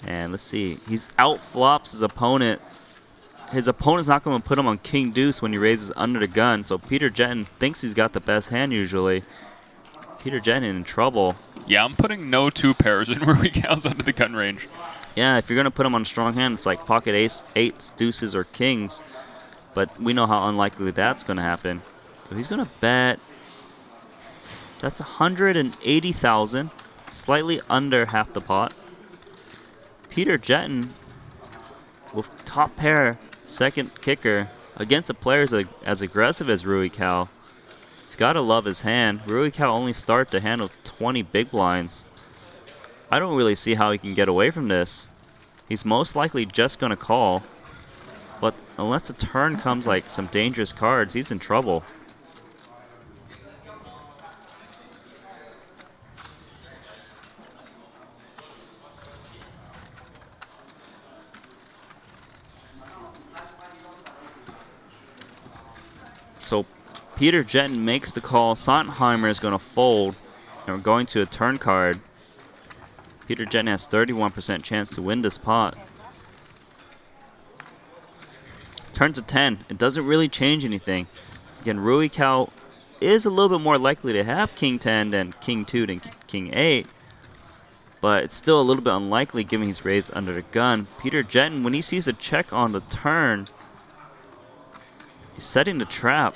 And let's see. He's out-flops his opponent. His opponent's not going to put him on king deuce when he raises under the gun, so Peter Jetton thinks he's got the best hand usually. Peter Jetton in trouble. Yeah, I'm putting no 2 pairs in Rui Cao's under the gun range. Yeah, if you're going to put him on a strong hand, it's like pocket ace, 8s, deuces, or kings. But we know how unlikely that's going to happen. So he's going to bet. That's 180,000, slightly under half the pot. Peter Jetton with top pair, second kicker against a player as aggressive as Rui Cao. He's got to love his hand. Rui Cao only started the hand with 20 big blinds. I don't really see how he can get away from this. He's most likely just going to call. But unless the turn comes like some dangerous cards, he's in trouble. So Peter Jetton makes the call. Sontheimer is going to fold. And we're going to a turn card. Peter Jetton has 31% chance to win this pot. turns a 10. It doesn't really change anything. Again, Rui Cao is a little bit more likely to have King 10 than King 2 than King 8. But it's still a little bit unlikely given he's raised under the gun. Peter Jetten, when he sees the check on the turn, he's setting the trap.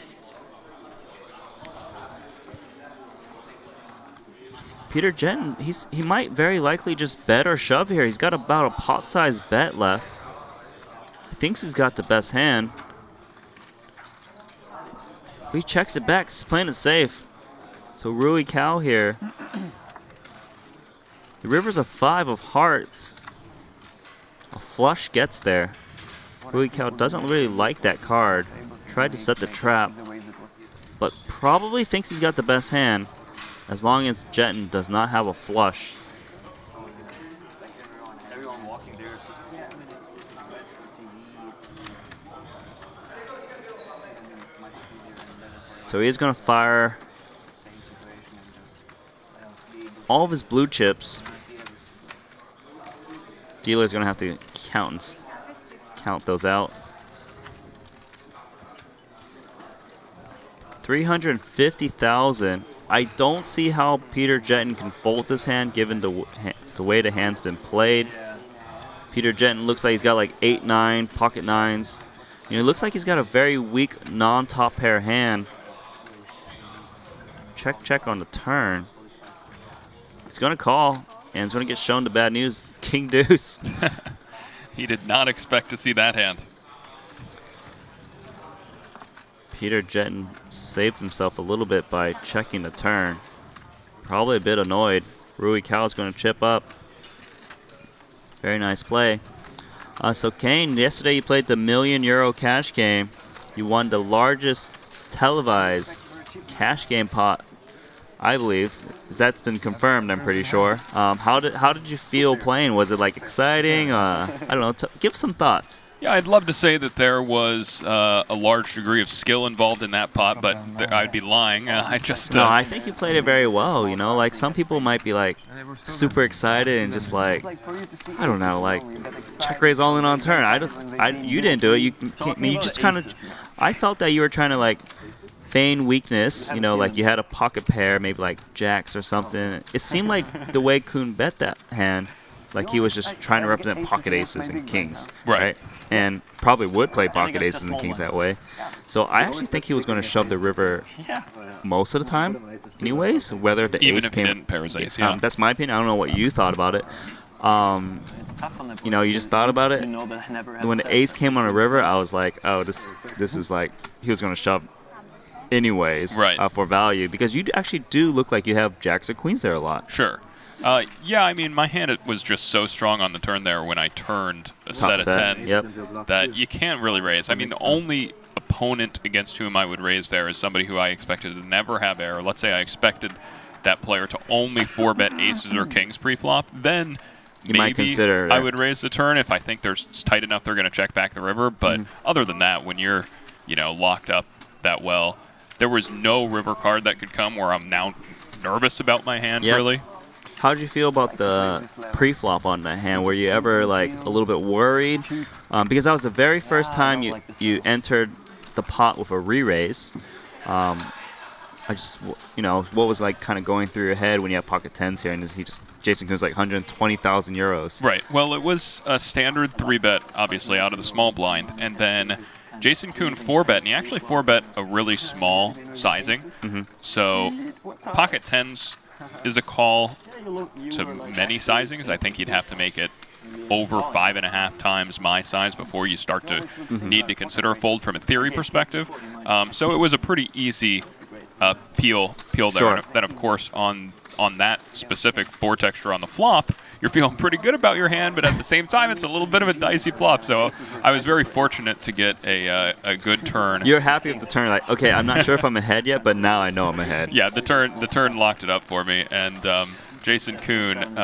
Peter Jetten, he might very likely just bet or shove here. He's got about a pot-sized bet left. He thinks he's got the best hand. But he checks it back. He's playing it safe. So Rui Cao here. The river's a 5 of hearts. A flush gets there. Rui Cao doesn't really like that card. Tried to set the trap, but probably thinks he's got the best hand as long as Jetten does not have a flush. So he is going to fire all of his blue chips. Dealer's going to have to count those out. 350,000. I don't see how Peter Jetten can fold this hand given the way the hand's been played. Peter Jetten looks like he's got like 8-9 pocket nines. You know, it looks like he's got a very weak non-top pair hand. Check on the turn. He's going to call, and he's going to get shown the bad news. King deuce. He did not expect to see that hand. Peter Jetten saved himself a little bit by checking the turn. Probably a bit annoyed. Rui Cao is going to chip up. Very nice play. So Kane, yesterday you played the €1 million cash game. You won the largest televised cash game pot, I believe. That's been confirmed, I'm pretty sure. How did you feel playing? Was it like exciting? I don't know. Give some thoughts. Yeah, I'd love to say that there was a large degree of skill involved in that pot, but I'd be lying. I just no, I think you played it very well. You know, like some people might be like super excited and just like, I don't know, like check raise all in on turn. You didn't do it. You just kind of. I felt that you were trying to like feign weakness. You know, like you had a pocket pair, maybe like jacks or something. It seemed like the way Kuhn bet that hand, like he was just trying to represent pocket aces and kings, right? And probably would play pocket aces and kings that way. So I actually think he was going to shove the river most of the time, anyways. Whether the even ace if came, he didn't pair his ace, yeah. That's my opinion. I don't know what you thought about it. You know, you just thought about it. When the ace came on a river, I was like, oh, this is like he was going to shove anyways, right. For value, because you actually do look like you have jacks or queens there a lot. Sure. Yeah, I mean, my hand was just so strong on the turn there when I turned a set of tens that you can't really raise. I mean, the only opponent against whom I would raise there is somebody who I expected to never have error. Let's say I expected that player to only 4-bet aces or kings pre-flop, then you might consider I would raise the turn if I think it's tight enough they're going to check back the river. But other than that, when you're, locked up that well, there was no river card that could come where I'm now nervous about my hand, really. How did you feel about the pre-flop on that hand? Were you ever like a little bit worried? Because that was the very first time you entered the pot with a re-raise. I just, what was like kind of going through your head when you have pocket tens here, and Jason Kuhn's like 120,000 euros. Right. Well, it was a standard 3-bet, obviously, out of the small blind, and then Jason Kuhn 4-bet, and he actually 4-bet a really small sizing. So pocket tens is a call to many sizings. I think you'd have to make it over 5.5 times my size before you start to need to consider a fold from a theory perspective. So it was a pretty easy peel there. Sure. And then, of course, on that specific board texture on the flop, you're feeling pretty good about your hand, but at the same time, it's a little bit of a dicey flop. So I was very fortunate to get a good turn. You're happy with the turn, like, okay, I'm not sure if I'm ahead yet, but now I know I'm ahead. Yeah, the turn locked it up for me, and Jason Kuhn,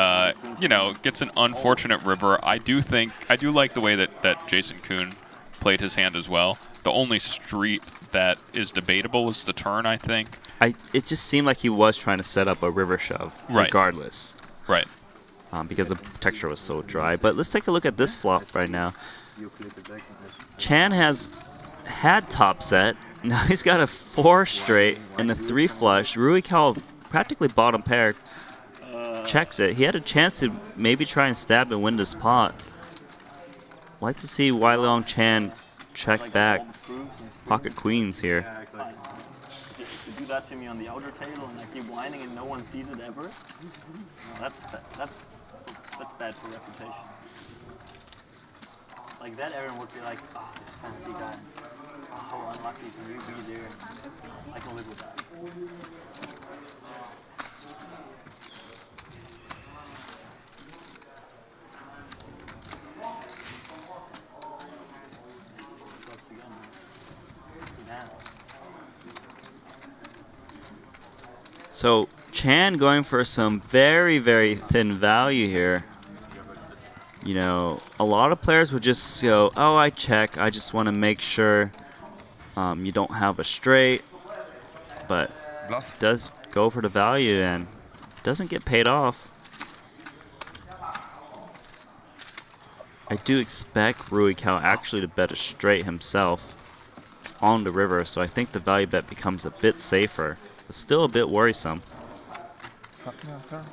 gets an unfortunate river. I do like the way that Jason Kuhn played his hand as well. The only street that is debatable is the turn, I think. It just seemed like he was trying to set up a river shove, regardless. Right. Because the texture was so dry. But let's take a look at this flop right now. Chan has had top set. Now he's got a 4 straight and a 3 flush. Rui Cal practically bottom pair. Checks it. He had a chance to maybe try and stab and win this pot. Like to see Wai Long Chan check back. Pocket queens here. Yeah, exactly. If you do that to me on the outer table and I keep whining and no one sees it ever, that's bad for reputation. Like that, Aaron would be like, oh, this fancy guy. Oh, how unlucky can you be there? I can live with that. So Chan going for some very, very thin value here. You know, a lot of players would just go, oh, I check. I just want to make sure you don't have a straight. But does go for the value and doesn't get paid off. I do expect Rui Cal actually to bet a straight himself on the river, so I think the value bet becomes a bit safer, but still a bit worrisome. Trap me on turn.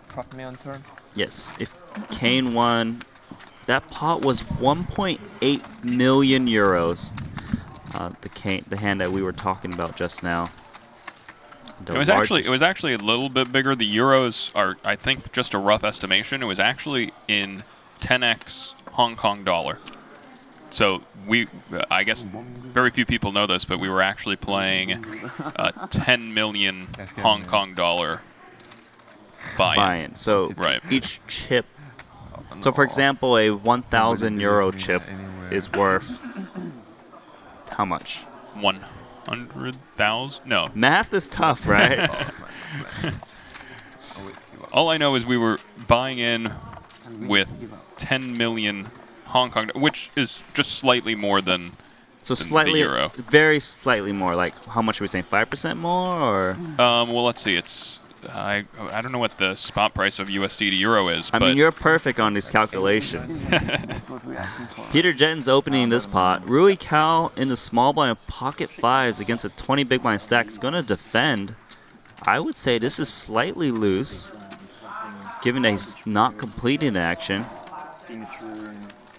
Trap me on turn. Yes, if Kane won, that pot was 1.8 million euros. The hand that we were talking about just now. It was actually a little bit bigger. The euros are, I think, just a rough estimation. It was actually in 10x Hong Kong dollar. So I guess very few people know this, but we were actually playing 10 million Hong Kong dollar buy-in. So right. Each chip. So for example, a 1,000 euro chip is worth how much? 100,000? No. Math is tough, right? All I know is we were buying in with 10 million Hong Kong, which is just slightly more than slightly, the euro. Very slightly more. Like how much are we saying? 5% more, or? Well, let's see. It's I don't know what the spot price of USD to euro is. I mean, you're perfect on these calculations. Peter Jetton's opening this pot. Rui Cal in the small blind pocket fives against a 20 big blind stack is going to defend. I would say this is slightly loose, given that he's not completing the action.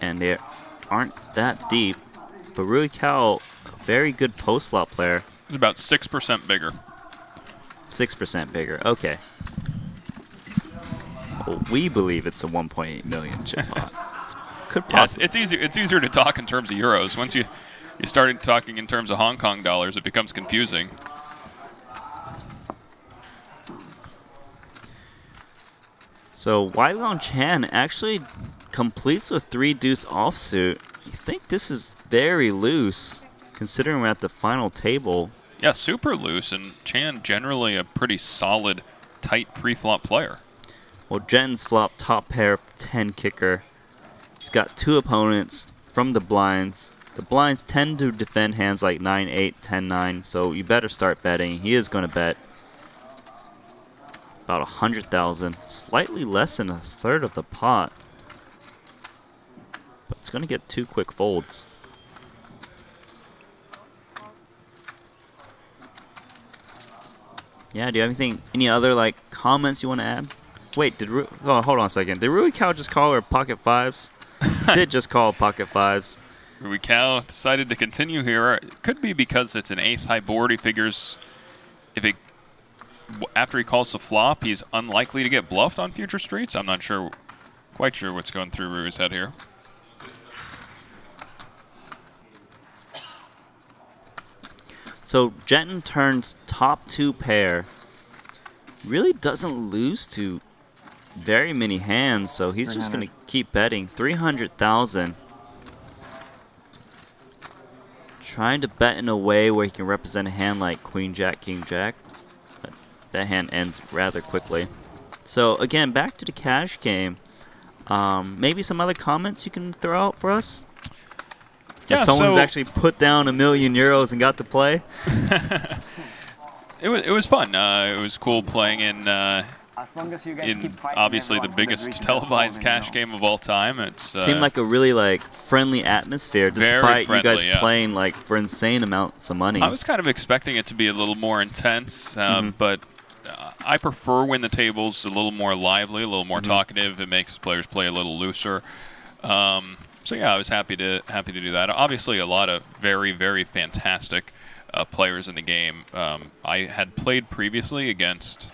And they aren't that deep. But Rui Cal, a very good post-flop player. It's about 6% bigger. 6% bigger, okay. Well, we believe it's a 1.8 million chip pot. Could possibly. Yeah, it's easier to talk in terms of euros. Once you start talking in terms of Hong Kong dollars, it becomes confusing. So Wai Long Chan actually completes with 3 deuce offsuit. You think this is very loose, considering we're at the final table. Yeah, super loose, and Chan generally a pretty solid, tight pre-flop player. Well, Jen's flop top pair 10 kicker. He's got 2 opponents from the blinds. The blinds tend to defend hands like 9-8, 10-9, so you better start betting. He is going to bet about 100,000, slightly less than a third of the pot. But it's going to get 2 quick folds. Yeah, do you have any other like comments you want to add? Wait, hold on a second. Did Rui Cal just call her pocket fives? Did just call pocket fives. Rui Cal decided to continue here. It could be because it's an ace-high board. He figures after he calls the flop, he's unlikely to get bluffed on future streets. I'm not quite sure what's going through Rui's head here. So Jetton turns top 2 pair. Really doesn't lose to very many hands, so he's just going to keep betting. 300,000. Trying to bet in a way where he can represent a hand like Queen Jack, King Jack. But that hand ends rather quickly. So again, back to the cash game. Maybe some other comments you can throw out for us? Yeah, if someone's actually put down €1 million and got to play. It was fun. It was cool playing in As long as you guys keep in fighting obviously the everyone, biggest Triton just televised falls in, cash game of all time. It's Seemed like a really like friendly atmosphere, despite you guys friendly, yeah. playing like for insane amounts of money. I was kind of expecting it to be a little more intense, but I prefer when the table's a little more lively, a little more talkative. It makes players play a little looser. So yeah, I was happy to do that. Obviously, a lot of very, very fantastic players in the game. I had played previously against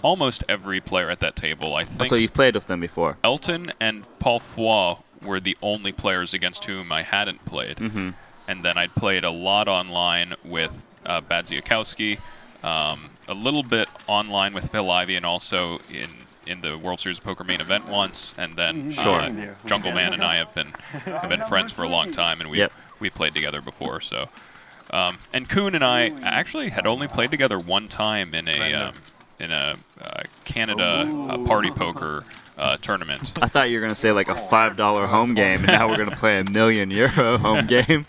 almost every player at that table. I think So you've played with them before. Elton and Paul Foix were the only players against whom I hadn't played. And then I'd played a lot online with Badziakowski, a little bit online with Phil Ivey, and also in the World Series of Poker main event once. And then Jungle Man and I have been friends for a long time, and we played together before. So, and Kuhn and I actually had only played together one time in a Canada party poker tournament. I thought you were gonna say like a $5 home game, and now we're gonna play €1 million home game.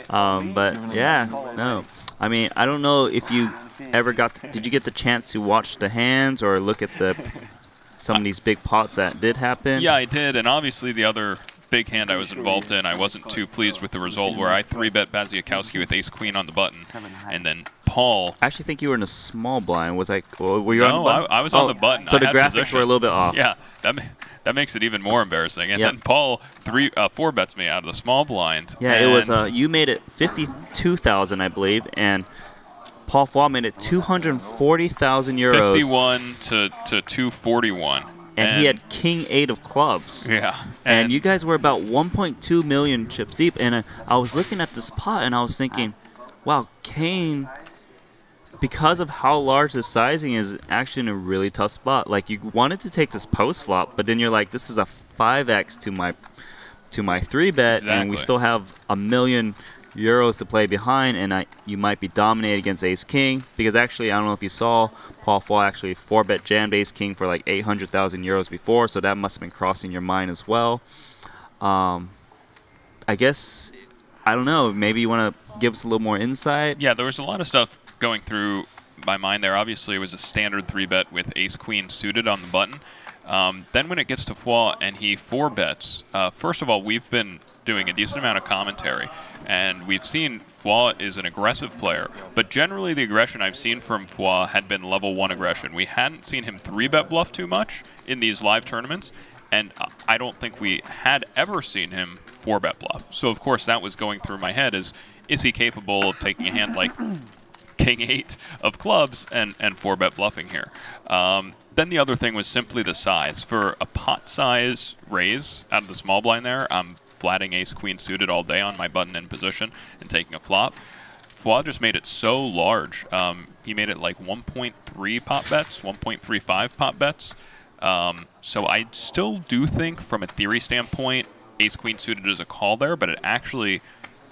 But yeah, no. I mean, I don't know if you ever did you get the chance to watch the hands or look at some of these big pots that did happen? Yeah, I did, and obviously the other big hand I was involved in, I wasn't too pleased with the result, where I 3-bet Badziakowski with ace-queen on the button, and then Paul... I actually think you were in a small blind. Were you on the No, button? I was on the button. So I the had graphics position. were a little bit off. Yeah, that makes it even more embarrassing. And then Paul 4-bets me out of the small blind. Yeah, it was. You made it 52,000, I believe, and Paul Foix made it 240,000 euros. 51 to 241. And he had King 8 of clubs. Yeah. And you guys were about 1.2 million chips deep. And I was looking at this pot and I was thinking, wow, Kane, because of how large the sizing is, actually in a really tough spot. Like, you wanted to take this post flop, but then you're like, this is a 5x to my 3-bet, and we still have €1 million to play behind, and you might be dominated against ace king, because actually, I don't know if you saw, Paul Foix actually 4-bet jammed ace king for like 800,000 euros before, so that must have been crossing your mind as well. I guess, I don't know, maybe you want to give us a little more insight? Yeah, there was a lot of stuff going through my mind there. Obviously, it was a standard 3-bet with ace queen suited on the button. Then when it gets to Foix and he 4-bets, first of all, we've been doing a decent amount of commentary, and we've seen Foix is an aggressive player, but generally the aggression I've seen from Foix had been level 1 aggression. We hadn't seen him 3-bet bluff too much in these live tournaments, and I don't think we had ever seen him 4-bet bluff. So of course that was going through my head, is he capable of taking a hand like King 8 of clubs and 4-bet bluffing here? Then the other thing was simply the size. For a pot size raise out of the small blind there, I'm flatting ace queen suited all day on my button in position and taking a flop. Foix just made it so large. He made it like 1.3 pot bets, 1.35 pot bets. So I still do think from a theory standpoint, ace queen suited is a call there, but it actually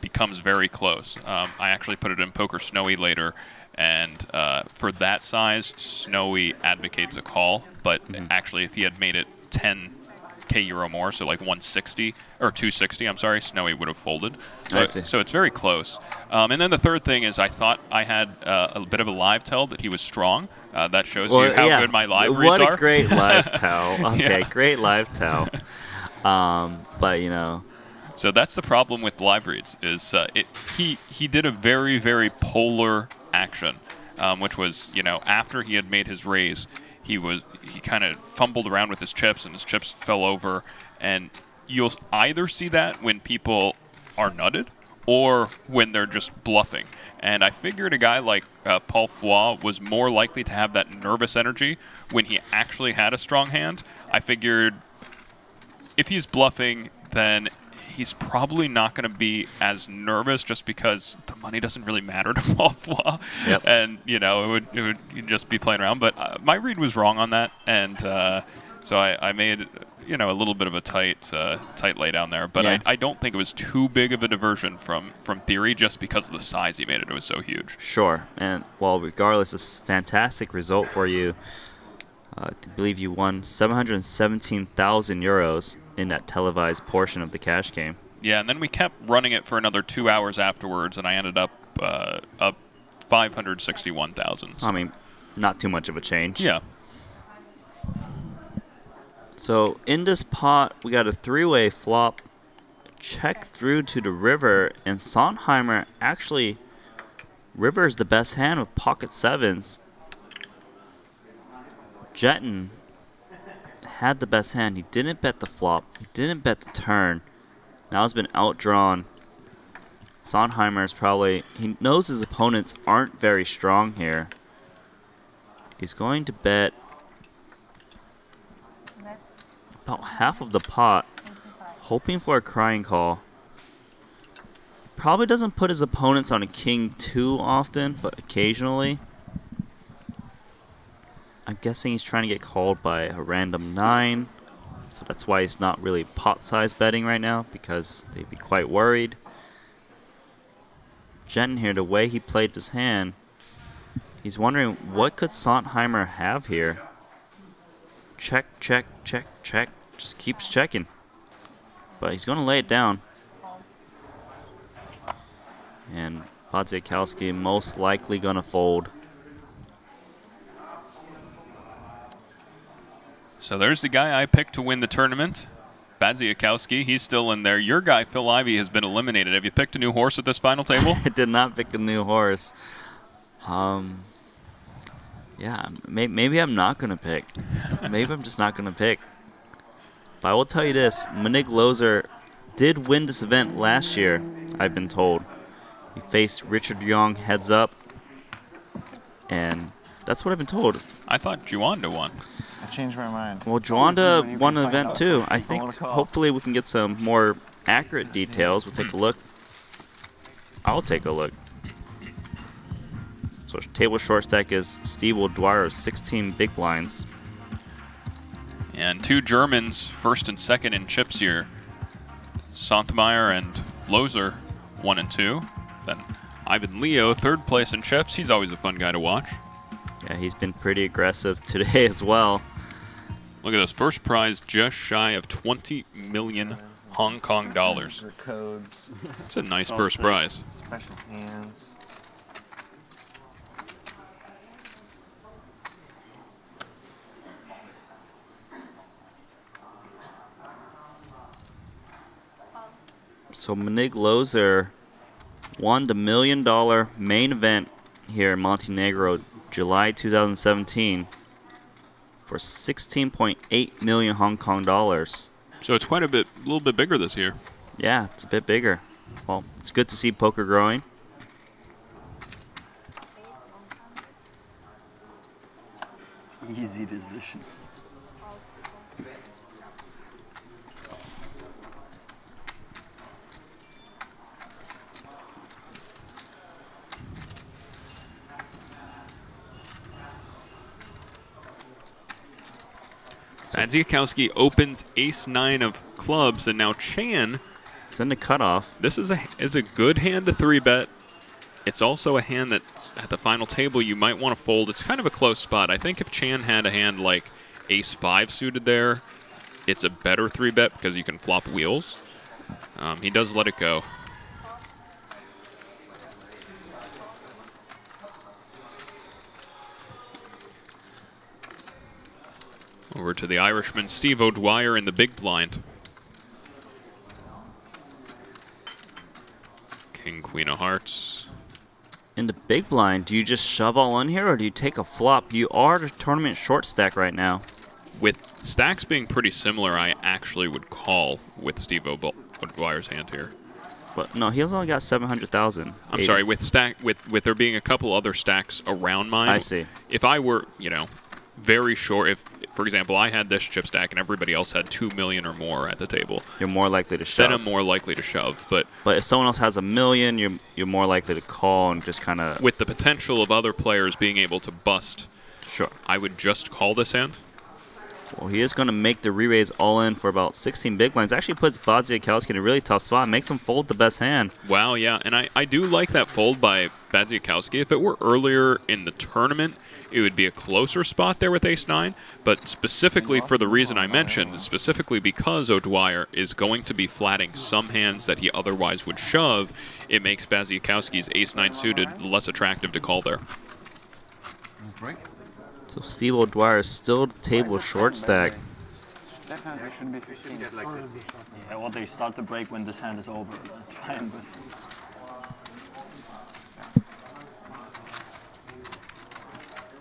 becomes very close. I actually put it in Poker Snowy later, and for that size, Snowy advocates a call, but actually if he had made it 10k euro more, so like 160 or 260, I'm sorry, Snowy would have folded. So it's very close. And then the third thing is, I thought I had a bit of a live tell that he was strong. That shows you how good my live reads are. What a great live tell. Okay, great live tell. But you know. So that's the problem with live reads, is he did a very, very polar action, which was, you know, after he had made his raise, he kind of fumbled around with his chips, and his chips fell over, and you'll either see that when people are nutted or when they're just bluffing. And I figured a guy like Paul Foix was more likely to have that nervous energy when he actually had a strong hand. I figured if he's bluffing, then he's probably not going to be as nervous, just because the money doesn't really matter to Paul Foix. Yep. And, you know, it would just be playing around. But my read was wrong on that, and so I made, you know, a little bit of a tight laydown there. But I don't think it was too big of a diversion from theory, just because of the size he made it. It was so huge. Sure. And, well, regardless, it's a fantastic result for you. I believe you won 717,000 euros in that televised portion of the cash game. Yeah, and then we kept running it for another 2 hours afterwards, and I ended up 561,000. I mean, not too much of a change. Yeah. So in this pot, we got a three-way flop, check through to the river, and Sondheimer actually, river is the best hand with pocket sevens. Jetton had the best hand. He didn't bet the flop. He didn't bet the turn. Now he's been outdrawn. Sondheimer is probably, he knows his opponents aren't very strong here. He's going to bet about half of the pot, hoping for a crying call. Probably doesn't put his opponents on a king too often, but occasionally. I'm guessing he's trying to get called by a random 9. So that's why he's not really pot-size betting right now, because they'd be quite worried. Jen here, the way he played this hand, he's wondering what could Sondheimer have here. Check, check, check, check. Just keeps checking. But he's going to lay it down. And Badziakowski most likely going to fold. So there's the guy I picked to win the tournament. Badziakowski, he's still in there. Your guy, Phil Ivey, has been eliminated. Have you picked a new horse at this final table? I did not pick a new horse. Yeah, maybe I'm not going to pick. Maybe I'm just not going to pick. But I will tell you this. Montenegro Loser did win this event last year, I've been told. He faced Richard Young heads up. And that's what I've been told. I thought Juanda won. I changed my mind. Well, Juanda won an event too. I think hopefully we can get some more accurate details. We'll take a look. I'll take a look. So table short stack is Steve O'Dwyer, 16 big blinds. And two Germans, first and second in chips here. Sonthmeyer and Loser, 1 and 2. Then Ivan Leo, third place in chips. He's always a fun guy to watch. Yeah, he's been pretty aggressive today as well. Look at this first prize, just shy of 20 million Hong Kong dollars. Codes. It's a nice first prize. Special hands. So Montenegro Loser won the $1 million main event here in Montenegro, July 2017, for 16.8 million Hong Kong dollars. So it's quite a little bit bigger this year. Yeah, it's a bit bigger. Well, it's good to see poker growing. Easy decisions. Badziakowski opens ace-9 of clubs, and now Chan. It's in the cutoff. This is a good hand to 3-bet. It's also a hand that's at the final table you might want to fold. It's kind of a close spot. I think if Chan had a hand like ace-5 suited there, it's a better 3-bet because you can flop wheels. He does let it go. Over to the Irishman, Steve O'Dwyer in the big blind. King, Queen of Hearts. In the big blind, do you just shove all in here or do you take a flop? You are the tournament short stack right now. With stacks being pretty similar, I actually would call with Steve O'Dwyer's hand here. But no, he's only got 700,000. I'm sorry, with there being a couple other stacks around mine. I see. If I were, very short, if, for example, I had this chip stack and everybody else had 2 million or more at the table, you're more likely to shove. Then I'm more likely to shove. But if someone else has 1 million, you're more likely to call and just kind of... With the potential of other players being able to bust, sure, I would just call this hand. Well, he is going to make the re-raise all in for about 16 big blinds. Actually puts Badziakowski in a really tough spot. Makes him fold the best hand. Wow, yeah. And I do like that fold by Badziakowski. If it were earlier in the tournament, it would be a closer spot there with ace-9. But specifically for the reason I mentioned, specifically because O'Dwyer is going to be flatting some hands that he otherwise would shove, it makes Badziakowski's ace-9 suited less attractive to call there. Break? So Steve O'Dwyer is still at the table short stack. Definitely should be 15. Yeah, well, they start the break when this hand is over. That's fine, but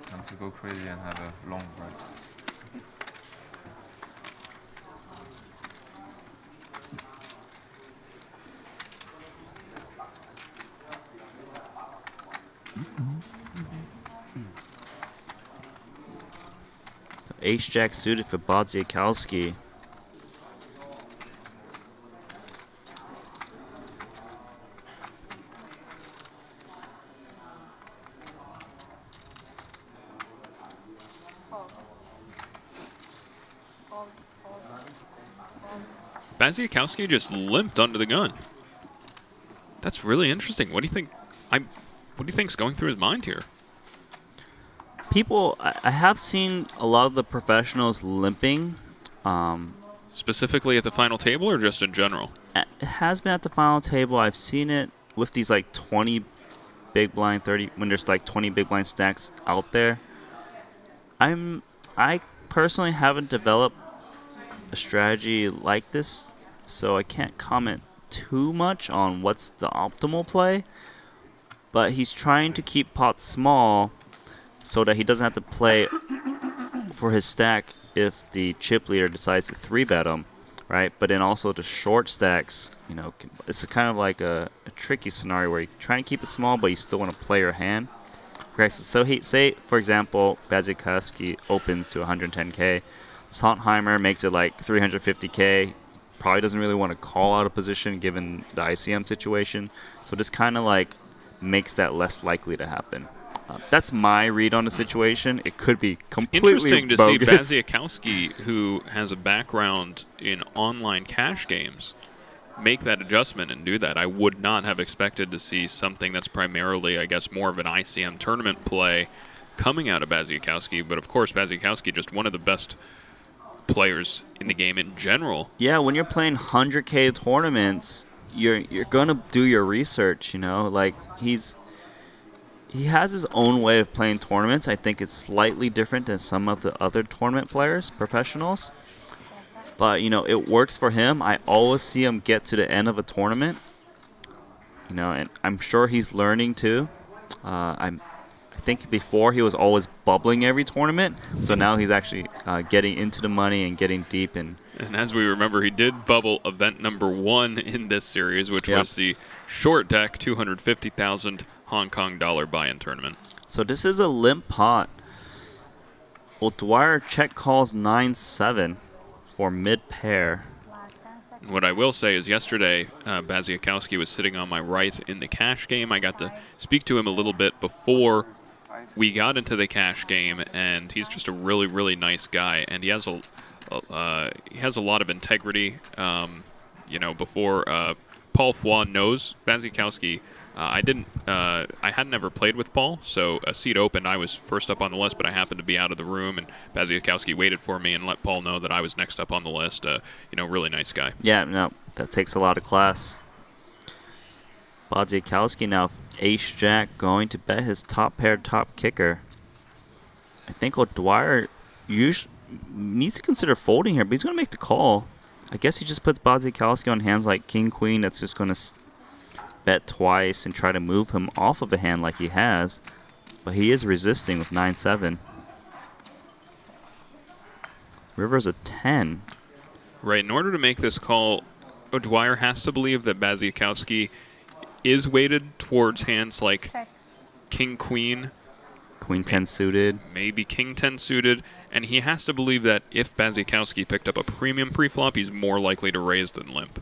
Time to go crazy and have a long break. Ace-Jack suited for Bodziakowski. Baziakowski just limped under the gun. That's really interesting. What do you think? What do you think's going through his mind here? People, I have seen a lot of the professionals limping. Specifically at the final table or just in general? It has been at the final table. I've seen it with these like 20 big blind, 30, when there's like 20 big blind stacks out there. I personally haven't developed a strategy like this, so I can't comment too much on what's the optimal play. But he's trying to keep pots small so that he doesn't have to play for his stack if the chip leader decides to 3-bet him, right? But then also the short stacks, you know, it's kind of like a tricky scenario where you're trying to keep it small, but you still want to play your hand. Okay, so say, for example, Badziakowski opens to 110K. Sontheimer makes it like 350K. Probably doesn't really want to call out a position given the ICM situation. So this kind of like makes that less likely to happen. That's my read on the situation. It could be completely Interesting to bogus. see Baziakowski, who has a background in online cash games, make that adjustment and do that. I would not have expected to see something that's primarily, I guess, more of an ICM tournament play coming out of Baziakowski. But of course, Baziakowski, just one of the best players in the game in general. Yeah, when you're playing 100K tournaments, you're gonna do your research. You know, like he has his own way of playing tournaments. I think it's slightly different than some of the other tournament players, professionals. But, you know, it works for him. I always see him get to the end of a tournament. You know, and I'm sure he's learning too. I think before he was always bubbling every tournament. So now he's actually getting into the money and getting deep. And as we remember, he did bubble event number 1 in this series, which was the short deck 250,000 Hong Kong dollar buy-in tournament. So this is a limp pot. O'Dwyer check calls 9-7 for mid-pair. What I will say is yesterday, Baziakowski was sitting on my right in the cash game. I got to speak to him a little bit before we got into the cash game, and he's just a really, really nice guy. And he has a lot of integrity. You know, before Paul Foy knows Baziakowski, I hadn't ever played with Paul, so a seat opened. I was first up on the list, but I happened to be out of the room, and Baziakowski waited for me and let Paul know that I was next up on the list. You know, really nice guy. Yeah, no, that takes a lot of class. Badziakowski now ace-jack going to bet his top pair top kicker. I think O'Dwyer needs to consider folding here, but he's going to make the call. I guess he just puts Badziakowski on hands like king-queen that's just going to bet twice and try to move him off of a hand like he has, but he is resisting with 9-7. River's a 10. Right, in order to make this call, O'Dwyer has to believe that Baziakowski is weighted towards hands like king-queen, Queen 10 suited, maybe king 10 suited, and he has to believe that if Baziakowski picked up a premium preflop, he's more likely to raise than limp.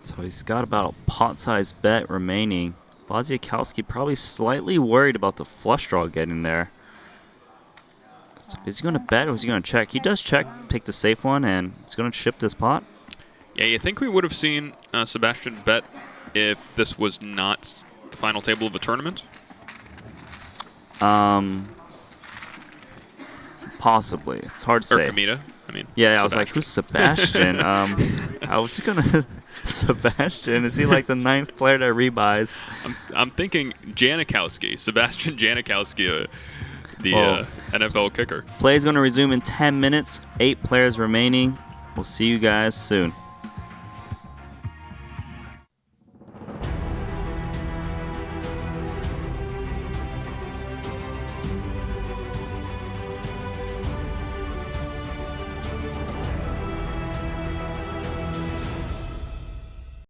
So he's got about a pot-sized bet remaining. Badziakowski probably slightly worried about the flush draw getting there. So is he going to bet or is he going to check? He does check, take the safe one, and he's going to chip this pot. Yeah, you think we would have seen Sebastian bet if this was not the final table of a tournament? Possibly. It's hard to say. Comita, I mean. Yeah, I was like, who's Sebastian? I was just going to Sebastian, is he like the 9th player that rebuys? I'm thinking Janikowski, Sebastian Janikowski, the NFL kicker. Play is going to resume in 10 minutes. 8 players remaining. We'll see you guys soon.